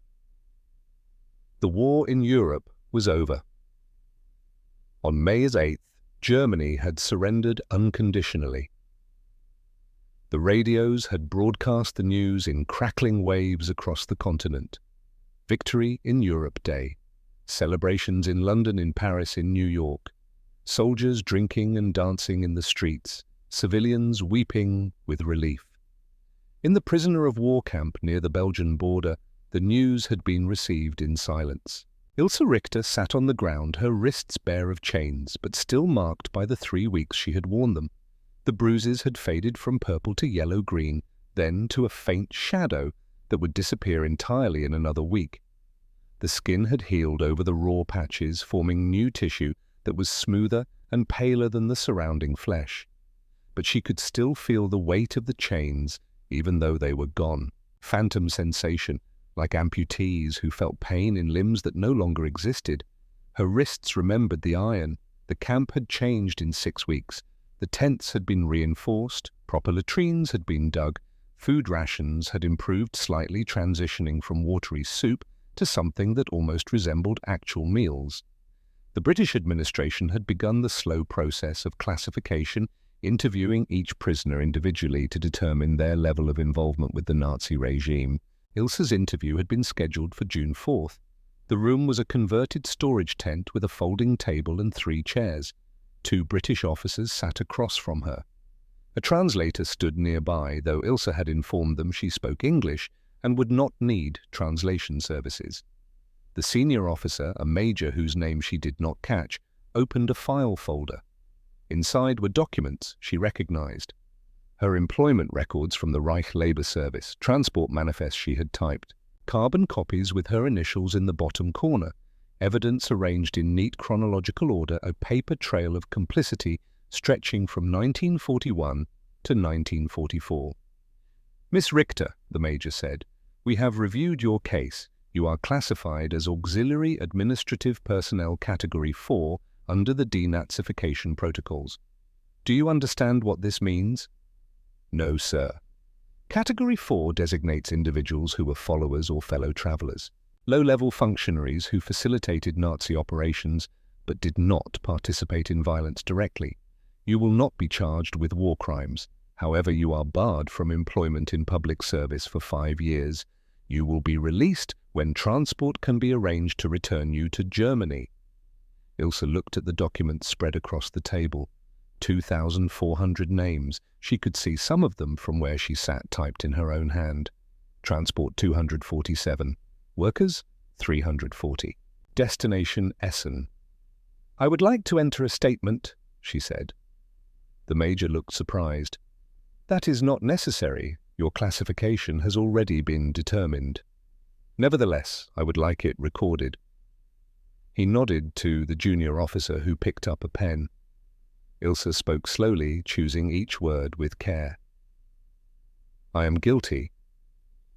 Speaker 1: The war in Europe was over. On May 8th, Germany had surrendered unconditionally. The radios had broadcast the news in crackling waves across the continent. Victory in Europe Day. Celebrations in London, in Paris, in New York. Soldiers drinking and dancing in the streets. Civilians weeping with relief. In the prisoner of war camp near the Belgian border, the news had been received in silence. Ilse Richter sat on the ground, her wrists bare of chains, but still marked by the 3 weeks she had worn them. The bruises had faded from purple to yellow-green, then to a faint shadow that would disappear entirely in another week. The skin had healed over the raw patches, forming new tissue that was smoother and paler than the surrounding flesh. But she could still feel the weight of the chains, even though they were gone. Phantom sensation, like amputees who felt pain in limbs that no longer existed. Her wrists remembered the iron. The camp had changed in 6 weeks. The tents had been reinforced, proper latrines had been dug, food rations had improved slightly, transitioning from watery soup to something that almost resembled actual meals. The British administration had begun the slow process of classification, interviewing each prisoner individually to determine their level of involvement with the Nazi regime. Ilse's interview had been scheduled for June 4th. The room was a converted storage tent with a folding table and 3 chairs. 2 British officers sat across from her. A translator stood nearby, though Ilse had informed them she spoke English and would not need translation services. The senior officer, a major whose name she did not catch, opened a file folder. Inside were documents she recognized. Her employment records from the Reich Labor Service, transport manifests she had typed, carbon copies with her initials in the bottom corner, evidence arranged in neat chronological order, a paper trail of complicity stretching from 1941 to 1944. "Miss Richter," the major said, "we have reviewed your case. You are classified as Auxiliary Administrative Personnel Category 4 under the denazification protocols. Do you understand what this means?" "No, sir." Category 4 designates individuals who were followers or fellow travelers, low-level functionaries who facilitated Nazi operations but did not participate in violence directly. You will not be charged with war crimes. However, you are barred from employment in public service for 5 years. You will be released when transport can be arranged to return you to Germany. Ilse looked at the documents spread across the table. 2,400 names. She could see some of them from where she sat, typed in her own hand. Transport 247. Workers 340. Destination Essen. "I would like to enter a statement," she said. The major looked surprised. "That is not necessary. Your classification has already been determined. Nevertheless, I would like it recorded." He nodded to the junior officer who picked up a pen. Ilse spoke slowly, choosing each word with care. "I am guilty,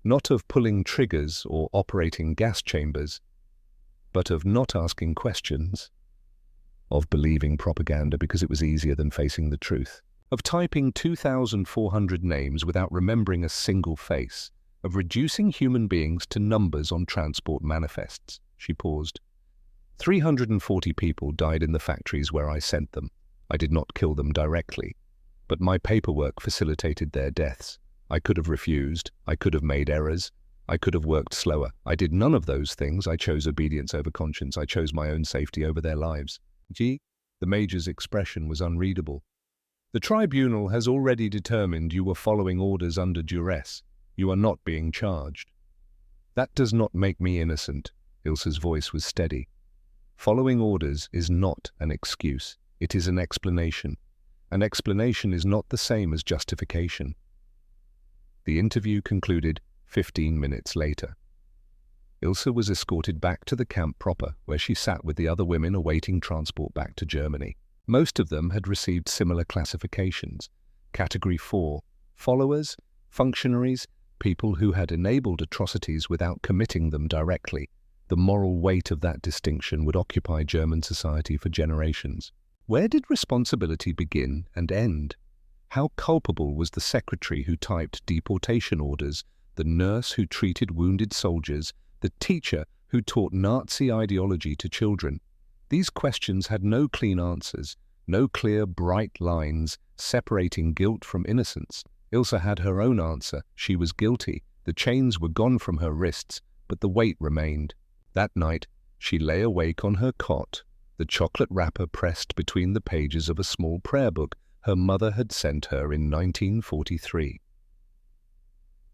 Speaker 1: not of pulling triggers or operating gas chambers, but of not asking questions, of believing propaganda because it was easier than facing the truth, of typing 2,400 names without remembering a single face, of reducing human beings to numbers on transport manifests." She paused. 340 people died in the factories where I sent them. I did not kill them directly, but my paperwork facilitated their deaths. I could have refused. I could have made errors. I could have worked slower. I did none of those things. I chose obedience over conscience. I chose my own safety over their lives. The major's expression was unreadable. "The tribunal has already determined you were following orders under duress. You are not being charged." "That does not make me innocent." Ilse's voice was steady. "Following orders is not an excuse. It is an explanation. An explanation is not the same as justification." The interview concluded 15 minutes later. Ilse was escorted back to the camp proper, where she sat with the other women awaiting transport back to Germany. Most of them had received similar classifications. Category 4, followers, functionaries, people who had enabled atrocities without committing them directly. The moral weight of that distinction would occupy German society for generations. Where did responsibility begin and end? How culpable was the secretary who typed deportation orders, the nurse who treated wounded soldiers, the teacher who taught Nazi ideology to children? These questions had no clean answers, no clear, bright lines separating guilt from innocence. Ilse had her own answer. She was guilty. The chains were gone from her wrists, but the weight remained. That night, she lay awake on her cot, the chocolate wrapper pressed between the pages of a small prayer book her mother had sent her in 1943.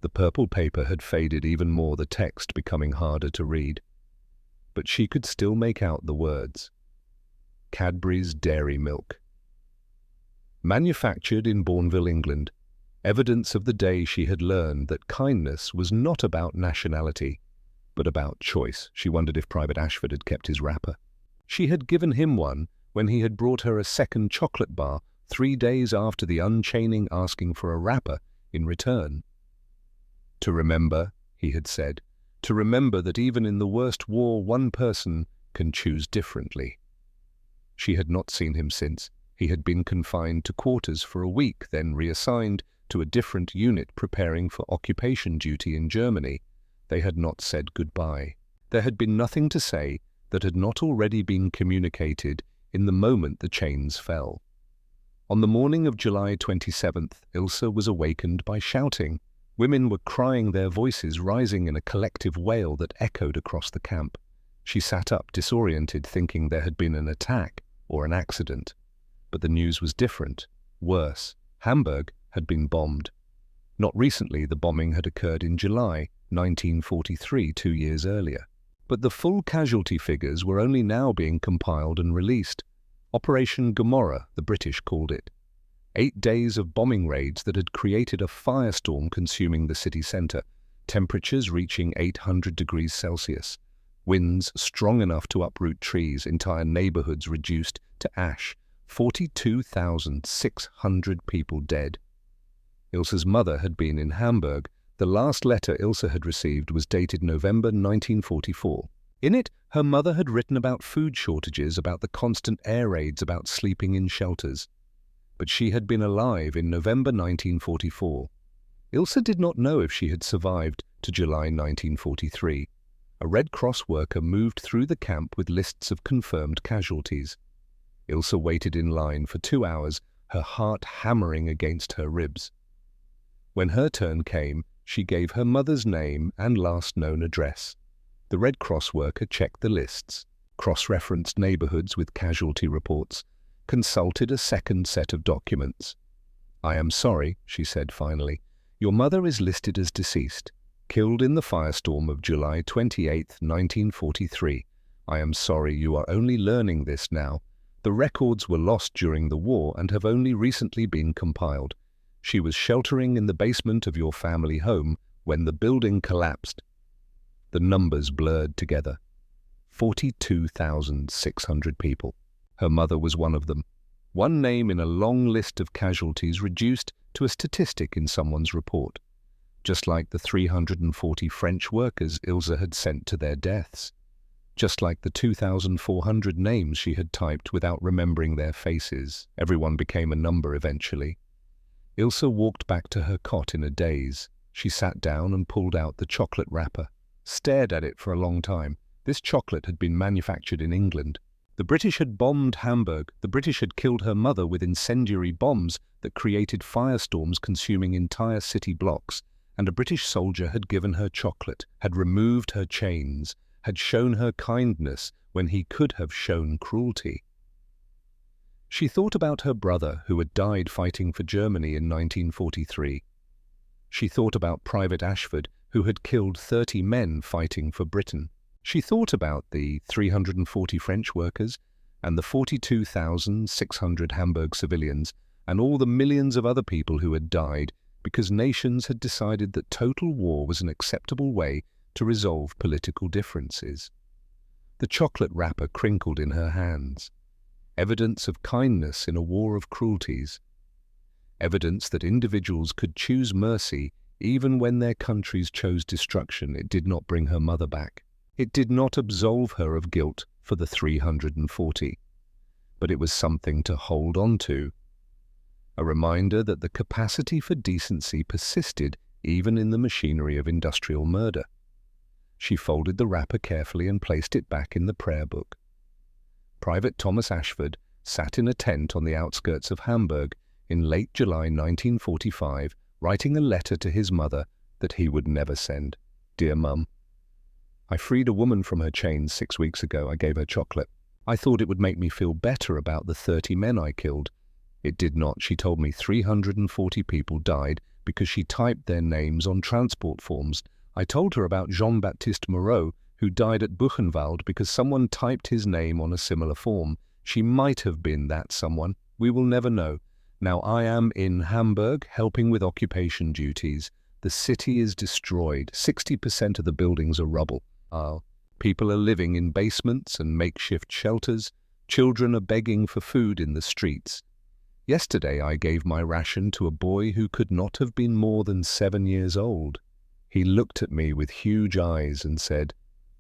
Speaker 1: The purple paper had faded even more, the text becoming harder to read. But she could still make out the words. Cadbury's dairy milk. Manufactured in Bourneville, England, evidence of the day she had learned that kindness was not about nationality, but about choice. She wondered if Private Ashford had kept his wrapper. She had given him one when he had brought her a second chocolate bar 3 days after the unchaining, asking for a wrapper in return. To remember, he had said, to remember that even in the worst war one person can choose differently. She had not seen him since. He had been confined to quarters for a week, then reassigned to a different unit preparing for occupation duty in Germany. They had not said goodbye. There had been nothing to say that had not already been communicated in the moment the chains fell. On the morning of July 27th, Ilse was awakened by shouting. Women were crying, their voices rising in a collective wail that echoed across the camp. She sat up, disoriented, thinking there had been an attack or an accident. But the news was different, worse. Hamburg had been bombed. Not recently, the bombing had occurred in July 1943, 2 years earlier. But the full casualty figures were only now being compiled and released. Operation Gomorrah, the British called it. 8 days of bombing raids that had created a firestorm consuming the city centre, temperatures reaching 800 degrees Celsius, winds strong enough to uproot trees, entire neighbourhoods reduced to ash, 42,600 people dead. Ilse's mother had been in Hamburg. The last letter Ilse had received was dated November 1944. In it, her mother had written about food shortages, about the constant air raids, about sleeping in shelters. But she had been alive in November 1944. Ilse did not know if she had survived to July 1943. A Red Cross worker moved through the camp with lists of confirmed casualties. Ilse waited in line for 2 hours, her heart hammering against her ribs. When her turn came, she gave her mother's name and last known address. The Red Cross worker checked the lists, cross-referenced neighbourhoods with casualty reports, consulted a second set of documents. "I am sorry," she said finally. "Your mother is listed as deceased, killed in the firestorm of July 28, 1943. I am sorry you are only learning this now. The records were lost during the war and have only recently been compiled. She was sheltering in the basement of your family home when the building collapsed." The numbers blurred together. 42,600 people. Her mother was one of them. One name in a long list of casualties reduced to a statistic in someone's report. Just like the 340 French workers Ilse had sent to their deaths. Just like the 2,400 names she had typed without remembering their faces. Everyone became a number eventually. Ilse walked back to her cot in a daze. She sat down and pulled out the chocolate wrapper. Stared at it for a long time. This chocolate had been manufactured in England. The British had bombed Hamburg. The British had killed her mother with incendiary bombs that created firestorms consuming entire city blocks. And a British soldier had given her chocolate, had removed her chains, had shown her kindness when he could have shown cruelty. She thought about her brother who had died fighting for Germany in 1943. She thought about Private Ashford, who had killed 30 men fighting for Britain. She thought about the 340 French workers and the 42,600 Hamburg civilians and all the millions of other people who had died because nations had decided that total war was an acceptable way to resolve political differences. The chocolate wrapper crinkled in her hands. Evidence of kindness in a war of cruelties. Evidence that individuals could choose mercy even when their countries chose destruction. It did not bring her mother back. It did not absolve her of guilt for the 340. But it was something to hold on to. a reminder that the capacity for decency persisted even in the machinery of industrial murder. She folded the wrapper carefully and placed it back in the prayer book. Private Thomas Ashford sat in a tent on the outskirts of Hamburg in late July 1945, writing a letter to his mother that he would never send. Dear Mum, I freed a woman from her chains 6 weeks ago. I gave her chocolate. I thought it would make me feel better about the 30 men I killed. It did not. She told me 340 people died because she typed their names on transport forms. I told her about Jean-Baptiste Moreau, who died at Buchenwald because someone typed his name on a similar form. She might have been that someone. We will never know. Now I am in Hamburg helping with occupation duties. The city is destroyed. 60% of the buildings are rubble. People are living in basements and makeshift shelters. Children are begging for food in the streets. Yesterday I gave my ration to a boy who could not have been more than 7 years old. He looked at me with huge eyes and said,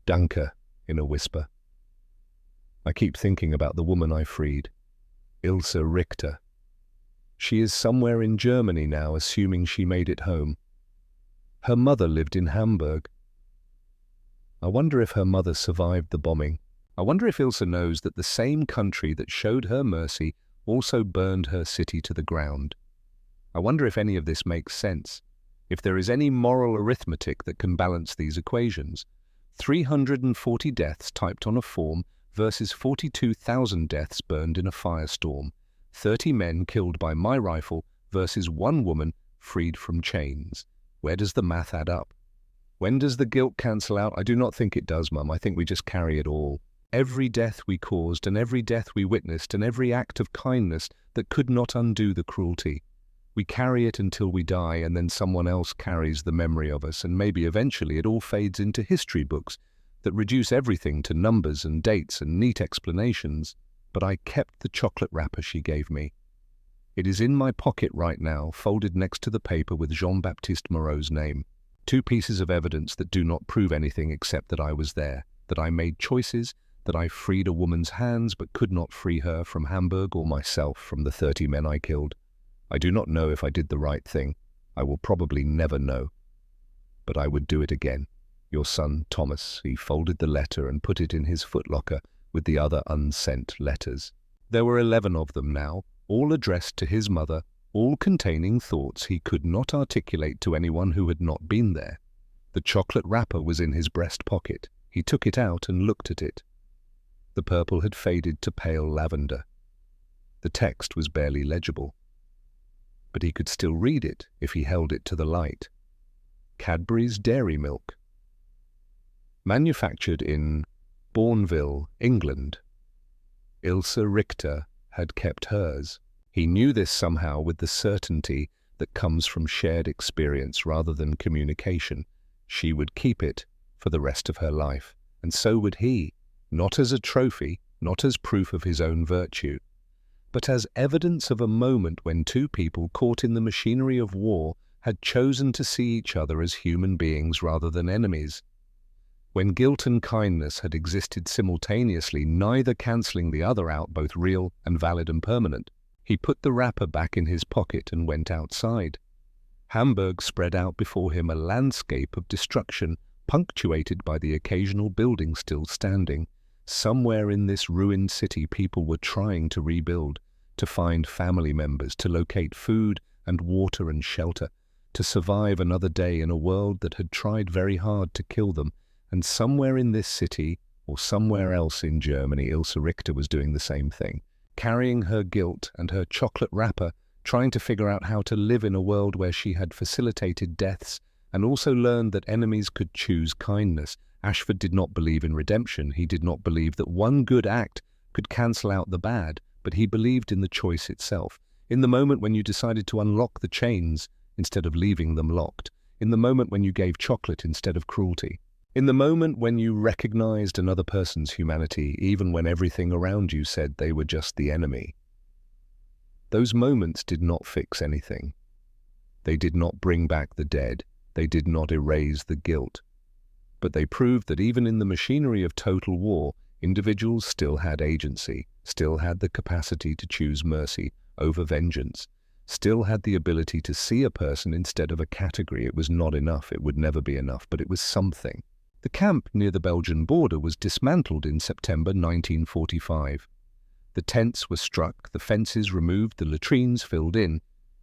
Speaker 1: "Danke," in a whisper. I keep thinking about the woman I freed, Ilse Richter. She is somewhere in Germany now, assuming she made it home. Her mother lived in Hamburg. I wonder if her mother survived the bombing. I wonder if Ilse knows that the same country that showed her mercy also burned her city to the ground. I wonder if any of this makes sense, if there is any moral arithmetic that can balance these equations. 340 deaths typed on a form versus 42,000 deaths burned in a firestorm. 30 men killed by my rifle versus 1 woman freed from chains. Where does the math add up? When does the guilt cancel out? I do not think it does, Mum. I think we just carry it all. Every death we caused and every death we witnessed and every act of kindness that could not undo the cruelty. We carry it until we die, and then someone else carries the memory of us, and maybe eventually it all fades into history books that reduce everything to numbers and dates and neat explanations. But I kept the chocolate wrapper she gave me. It is in my pocket right now, folded next to the paper with Jean-Baptiste Moreau's name. 2 pieces of evidence that do not prove anything except that I was there, that I made choices, that I freed a woman's hands but could not free her from Hamburg or myself from the 30 men I killed. I do not know if I did the right thing. I will probably never know. But I would do it again. Your son, Thomas. He folded the letter and put it in his footlocker with the other unsent letters. There were 11 of them now, all addressed to his mother, all containing thoughts he could not articulate to anyone who had not been there. The chocolate wrapper was in his breast pocket. He took it out and looked at it. The purple had faded to pale lavender. The text was barely legible, but he could still read it if he held it to the light. Cadbury's dairy milk. Manufactured in Bourneville, England. Ilse Richter had kept hers. He knew this somehow with the certainty that comes from shared experience rather than communication. She would keep it for the rest of her life, and so would he. Not as a trophy, not as proof of his own virtue, but as evidence of a moment when 2 people caught in the machinery of war had chosen to see each other as human beings rather than enemies. When guilt and kindness had existed simultaneously, neither cancelling the other out, both real and valid and permanent. He put the wrapper back in his pocket and went outside. Hamburg spread out before him, a landscape of destruction, punctuated by the occasional building still standing. Somewhere in this ruined city, people were trying to rebuild, to find family members, to locate food and water and shelter, to survive another day in a world that had tried very hard to kill them. And somewhere in this city, or somewhere else in Germany, Ilse Richter was doing the same thing, carrying her guilt and her chocolate wrapper, trying to figure out how to live in a world where she had facilitated deaths and also learned that enemies could choose kindness. Ashford did not believe in redemption. He did not believe that one good act could cancel out the bad, but he believed in the choice itself. In the moment when you decided to unlock the chains instead of leaving them locked. In the moment when you gave chocolate instead of cruelty. In the moment when you recognized another person's humanity, even when everything around you said they were just the enemy. Those moments did not fix anything. They did not bring back the dead. They did not erase the guilt. But they proved that even in the machinery of total war, individuals still had agency, still had the capacity to choose mercy over vengeance, still had the ability to see a person instead of a category. It was not enough. It would never be enough, but it was something. The camp near the Belgian border was dismantled in September 1945. The tents were struck, the fences removed, the latrines filled in.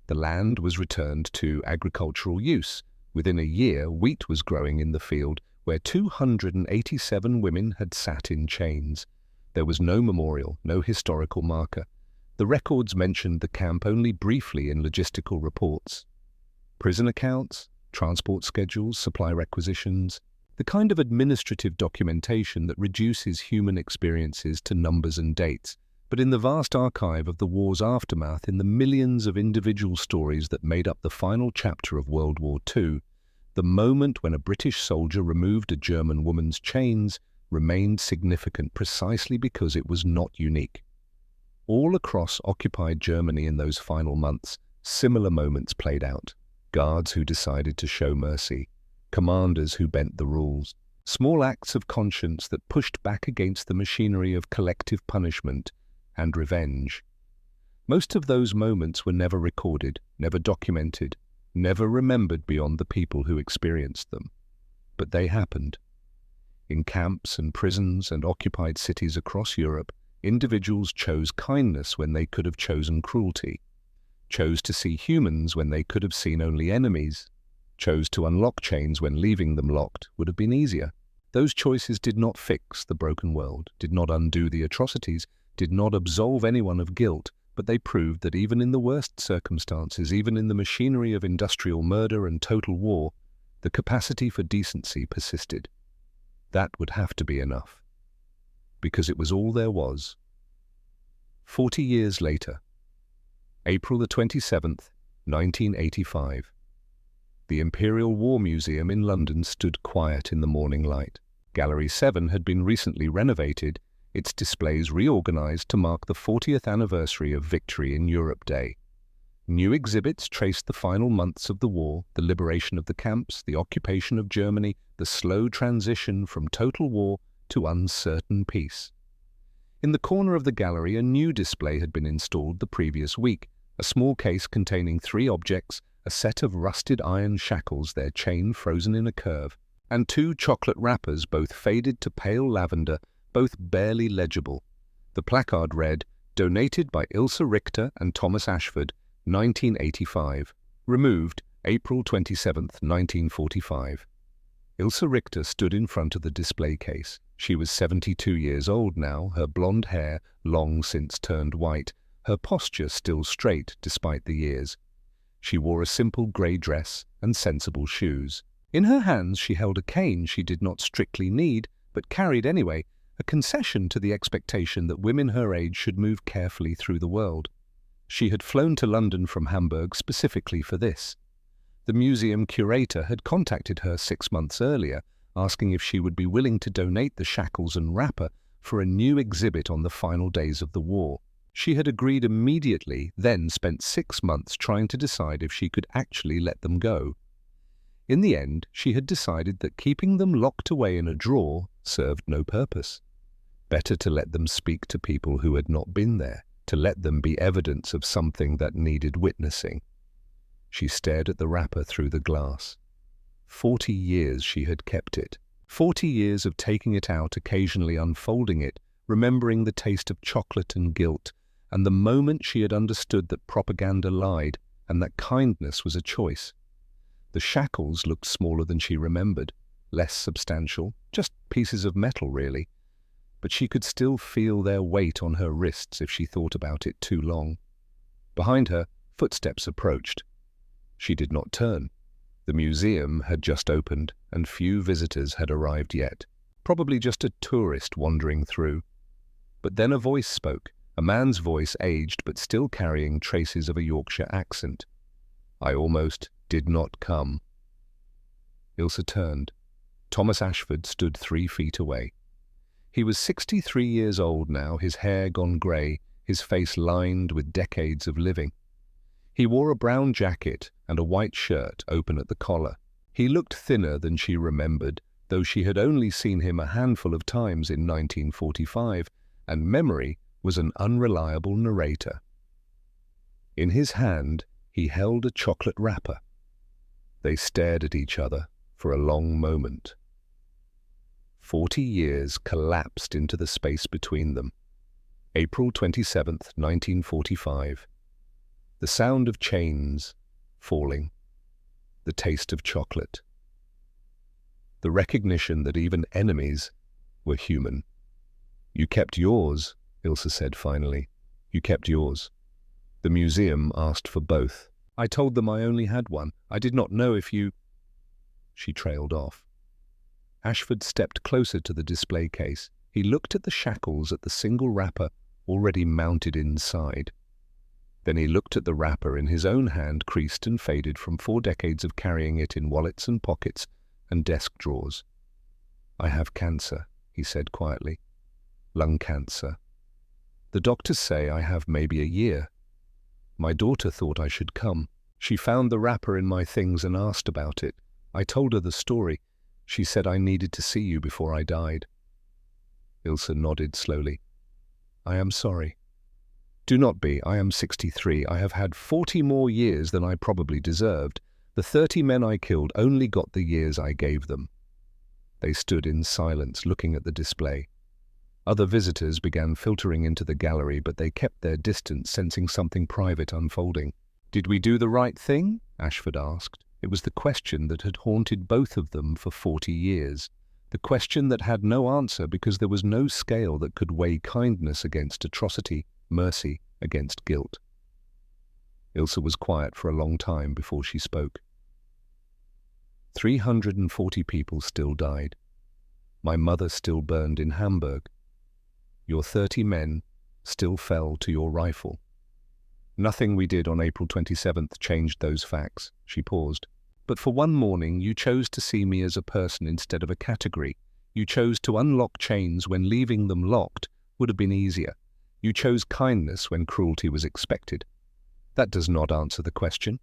Speaker 1: The land was returned to agricultural use. Within a year, wheat was growing in the field where 287 women had sat in chains. There was no memorial, no historical marker. The records mentioned the camp only briefly in logistical reports. Prison accounts, transport schedules, supply requisitions, the kind of administrative documentation that reduces human experiences to numbers and dates. But in the vast archive of the war's aftermath, in the millions of individual stories that made up the final chapter of World War II, the moment when a British soldier removed a German woman's chains remained significant precisely because it was not unique. All across occupied Germany in those final months, similar moments played out. Guards who decided to show mercy, commanders who bent the rules, small acts of conscience that pushed back against the machinery of collective punishment and revenge. Most of those moments were never recorded, never documented, never remembered beyond the people who experienced them. But they happened. In camps and prisons and occupied cities across Europe, individuals chose kindness when they could have chosen cruelty, chose to see humans when they could have seen only enemies, chose to unlock chains when leaving them locked would have been easier. Those choices did not fix the broken world, did not undo the atrocities, did not absolve anyone of guilt, but they proved that even in the worst circumstances, even in the machinery of industrial murder and total war, the capacity for decency persisted. That would have to be enough, because it was all there was. 40 years later, April the 27th, 1985, the Imperial War Museum in London stood quiet in the morning light. Gallery 7 had been recently renovated, its displays reorganized to mark the 40th anniversary of Victory in Europe Day. New exhibits traced the final months of the war, the liberation of the camps, the occupation of Germany, the slow transition from total war to uncertain peace. In the corner of the gallery, a new display had been installed the previous week, a small case containing 3 objects, a set of rusted iron shackles, their chain frozen in a curve, and 2 chocolate wrappers, both faded to pale lavender, both barely legible. The placard read, "Donated by Ilse Richter and Thomas Ashford, 1985. Removed, April 27, 1945. Ilse Richter stood in front of the display case. She was 72 years old now, her blonde hair long since turned white, her posture still straight despite the years. She wore a simple grey dress and sensible shoes. In her hands she held a cane she did not strictly need, but carried anyway, a concession to the expectation that women her age should move carefully through the world. She had flown to London from Hamburg specifically for this. The museum curator had contacted her 6 months earlier, asking if she would be willing to donate the shackles and wrapper for a new exhibit on the final days of the war. She had agreed immediately, then spent 6 months trying to decide if she could actually let them go. In the end, she had decided that keeping them locked away in a drawer served no purpose. Better to let them speak to people who had not been there, to let them be evidence of something that needed witnessing. She stared at the wrapper through the glass. 40 years she had kept it. 40 years of taking it out, occasionally unfolding it, remembering the taste of chocolate and guilt, and the moment she had understood that propaganda lied and that kindness was a choice. The shackles looked smaller than she remembered, less substantial, just pieces of metal really. But she could still feel their weight on her wrists if she thought about it too long. Behind her, footsteps approached. She did not turn. The museum had just opened, and few visitors had arrived yet. Probably just a tourist wandering through. But then a voice spoke, a man's voice, aged but still carrying traces of a Yorkshire accent. "I almost did not come." Ilse turned. Thomas Ashford stood 3 feet away. He was 63 years old now, his hair gone grey, his face lined with decades of living. He wore a brown jacket and a white shirt open at the collar. He looked thinner than she remembered, though she had only seen him a handful of times in 1945, and memory was an unreliable narrator. In his hand, He held a chocolate wrapper. They stared at each other for a long moment. 40 years collapsed into the space between them. April 27th, 1945. The sound of chains falling. The taste of chocolate. The recognition that even enemies were human. "You kept yours," Ilse said finally. "You kept yours." The museum asked for both. "I told them I only had one. I did not know if you—" She trailed off. Ashford stepped closer to the display case. He looked at the shackles at the single wrapper already mounted inside. Then he looked at the wrapper in his own hand, creased and faded from 4 decades of carrying it in wallets and pockets and desk drawers. "I have cancer," he said quietly. "Lung cancer. The doctors say I have maybe a year. My daughter thought I should come. She found the wrapper in my things and asked about it. I told her the story. She said I needed to see you before I died." Ilse nodded slowly. "I am sorry." "Do not be. I am 63. I have had 40 more years than I probably deserved. The 30 men I killed only got the years I gave them." They stood in silence, looking at the display. Other visitors began filtering into the gallery, but they kept their distance, sensing something private unfolding. "Did we do the right thing?" Ashford asked. It was the question that had haunted both of them for 40 years. The question that had no answer because there was no scale that could weigh kindness against atrocity, mercy against guilt. Ilse was quiet for a long time before she spoke. 340 people still died. My mother still burned in Hamburg. Your 30 men still fell to your rifle. Nothing we did on April 27th changed those facts. She paused. But for one morning you chose to see me as a person instead of a category. You chose to unlock chains when leaving them locked would have been easier. You chose kindness when cruelty was expected. That does not answer the question.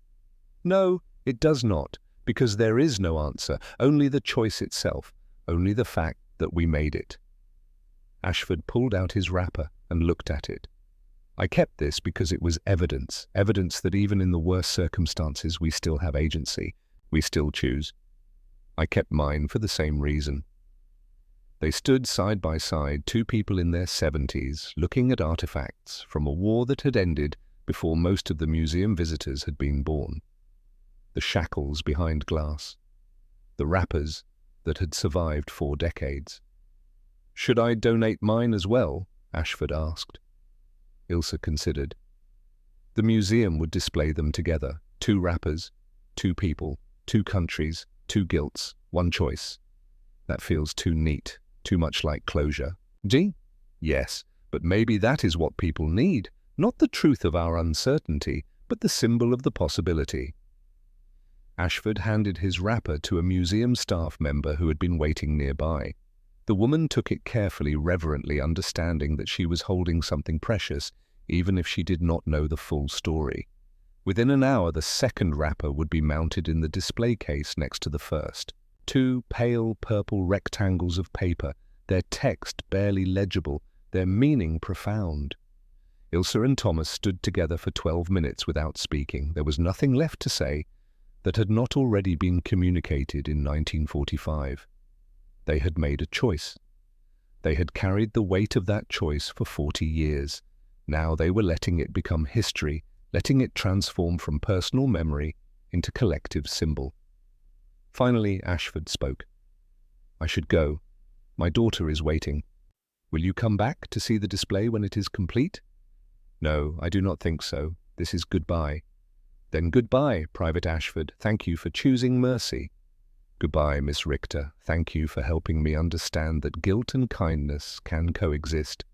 Speaker 1: No, it does not, because there is no answer, only the choice itself, only the fact that we made it. Ashford pulled out his wrapper and looked at it. "I kept this because it was evidence that even in the worst circumstances we still have agency. We still choose. I kept mine for the same reason." They stood side by side, 2 people in their 70s, looking at artifacts from a war that had ended before most of the museum visitors had been born. The shackles behind glass. The wrappers that had survived 4 decades. "Should I donate mine as well?" Ashford asked. Ilse considered. The museum would display them together. 2 wrappers, 2 people, 2 countries, 2 guilts, 1 choice. That feels too neat, too much like closure. Gee? Yes, but maybe that is what people need. Not the truth of our uncertainty, but the symbol of the possibility. Ashford handed his wrapper to a museum staff member who had been waiting nearby. The woman took it carefully, reverently, understanding that she was holding something precious, even if she did not know the full story. Within an hour, the second wrapper would be mounted in the display case next to the first. 2 pale purple rectangles of paper, their text barely legible, their meaning profound. Ilse and Thomas stood together for 12 minutes without speaking. There was nothing left to say that had not already been communicated in 1945. They had made a choice. They had carried the weight of that choice for 40 years. Now they were letting it become history, letting it transform from personal memory into collective symbol. Finally, Ashford spoke. "I should go. My daughter is waiting. Will you come back to see the display when it is complete?" "No, I do not think so. This is goodbye." "Then goodbye, Private Ashford. Thank you for choosing mercy." "Goodbye, Miss Richter. Thank you for helping me understand that guilt and kindness can coexist."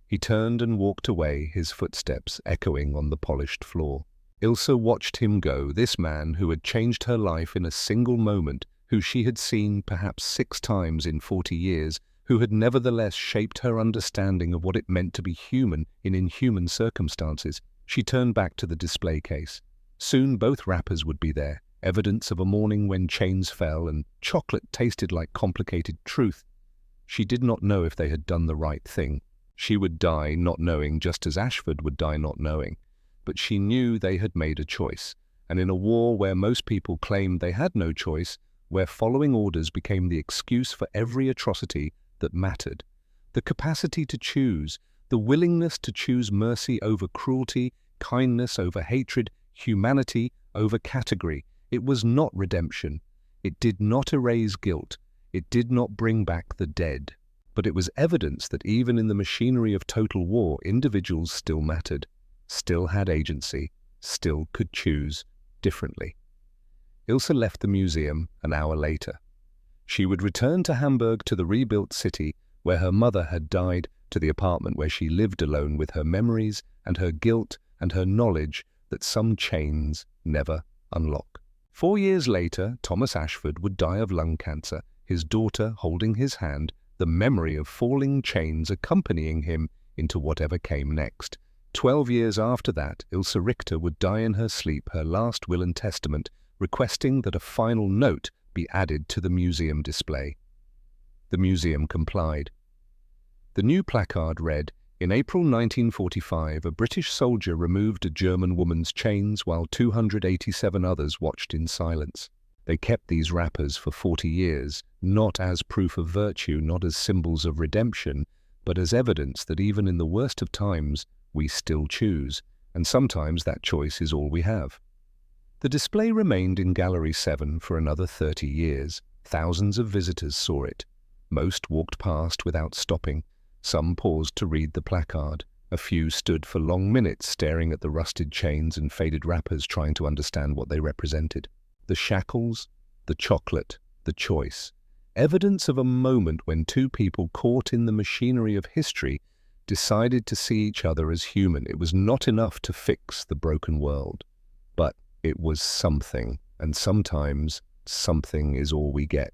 Speaker 1: He turned and walked away, his footsteps echoing on the polished floor. Ilse watched him go, this man who had changed her life in a single moment, who she had seen perhaps 6 times in 40 years, who had nevertheless shaped her understanding of what it meant to be human in inhuman circumstances. She turned back to the display case. Soon both wrappers would be there, evidence of a morning when chains fell and chocolate tasted like complicated truth. She did not know if they had done the right thing. She would die not knowing, just as Ashford would die not knowing. but she knew they had made a choice. And in a war where most people claimed they had no choice, where following orders became the excuse for every atrocity that mattered, the capacity to choose, the willingness to choose mercy over cruelty, kindness over hatred, humanity over category, it was not redemption. It did not erase guilt. It did not bring back the dead. But it was evidence that even in the machinery of total war, individuals still mattered, still had agency, still could choose differently. Ilse left the museum an hour later. She would return to Hamburg, to the rebuilt city where her mother had died, to the apartment where she lived alone with her memories and her guilt and her knowledge that some chains never unlock. 4 years later, Thomas Ashford would die of lung cancer, his daughter holding his hand, the memory of falling chains accompanying him into whatever came next. 12 years after that, Ilse Richter would die in her sleep, her last will and testament, requesting that a final note be added to the museum display. The museum complied. The new placard read, "In April 1945, a British soldier removed a German woman's chains while 287 others watched in silence." They kept these wrappers for 40 years, not as proof of virtue, not as symbols of redemption, but as evidence that even in the worst of times, we still choose, and sometimes that choice is all we have. The display remained in Gallery 7 for another 30 years. Thousands of visitors saw it. Most walked past without stopping. Some paused to read the placard. A few stood for long minutes staring at the rusted chains and faded wrappers, trying to understand what they represented. The shackles, the chocolate, the choice. Evidence of a moment when two people caught in the machinery of history decided to see each other as human. It was not enough to fix the broken world, but it was something, and sometimes something is all we get.